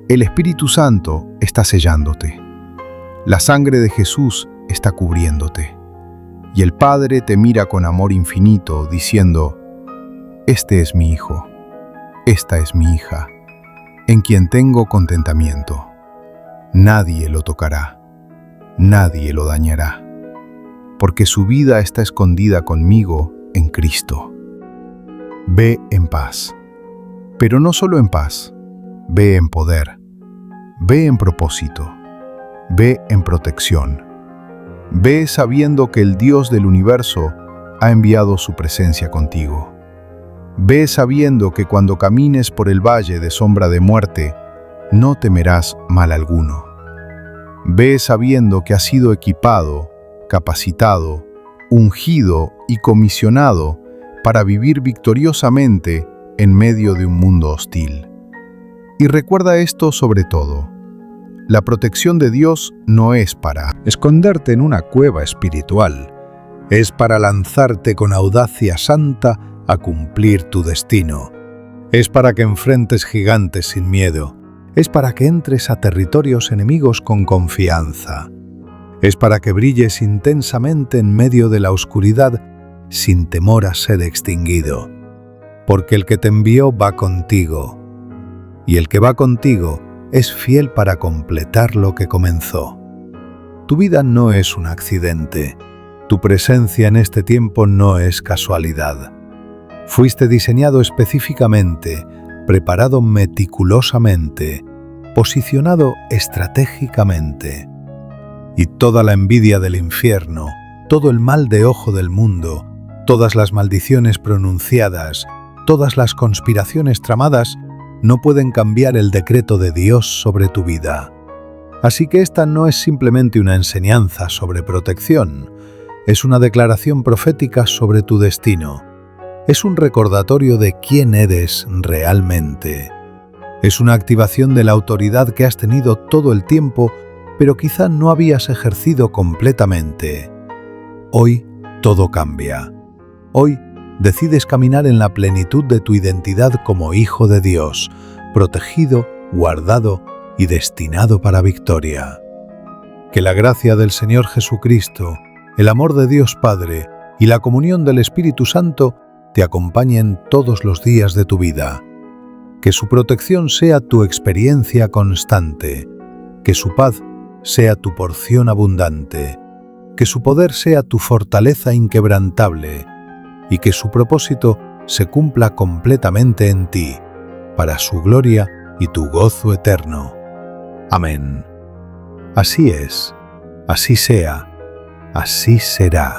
El Espíritu Santo está sellándote. La sangre de Jesús está cubriéndote. Y el Padre te mira con amor infinito, diciendo: este es mi Hijo, esta es mi hija, en quien tengo contentamiento. Nadie lo tocará, nadie lo dañará, porque su vida está escondida conmigo en Cristo. Ve en paz, pero no solo en paz, ve en poder, ve en propósito, ve en protección. Ve sabiendo que el Dios del universo ha enviado su presencia contigo. Ve sabiendo que cuando camines por el valle de sombra de muerte, no temerás mal alguno. Ve sabiendo que has sido equipado, capacitado, ungido y comisionado para vivir victoriosamente en medio de un mundo hostil. Y recuerda esto sobre todo: la protección de Dios no es para esconderte en una cueva espiritual, es para lanzarte con audacia santa a cumplir tu destino. Es para que enfrentes gigantes sin miedo. Es para que entres a territorios enemigos con confianza. Es para que brilles intensamente en medio de la oscuridad sin temor a ser extinguido. Porque el que te envió va contigo. Y el que va contigo es fiel para completar lo que comenzó. Tu vida no es un accidente. Tu presencia en este tiempo no es casualidad. Fuiste diseñado específicamente, preparado meticulosamente, posicionado estratégicamente. Y toda la envidia del infierno, todo el mal de ojo del mundo, todas las maldiciones pronunciadas, todas las conspiraciones tramadas, no pueden cambiar el decreto de Dios sobre tu vida. Así que esta no es simplemente una enseñanza sobre protección, es una declaración profética sobre tu destino. Es un recordatorio de quién eres realmente. Es una activación de la autoridad que has tenido todo el tiempo, pero quizá no habías ejercido completamente. Hoy todo cambia. Hoy decides caminar en la plenitud de tu identidad como hijo de Dios, protegido, guardado y destinado para victoria. Que la gracia del Señor Jesucristo, el amor de Dios Padre y la comunión del Espíritu Santo te acompañen todos los días de tu vida. Que su protección sea tu experiencia constante. Que su paz sea tu porción abundante. Que su poder sea tu fortaleza inquebrantable. Y que su propósito se cumpla completamente en ti, para su gloria y tu gozo eterno. Amén. Así es, así sea, así será.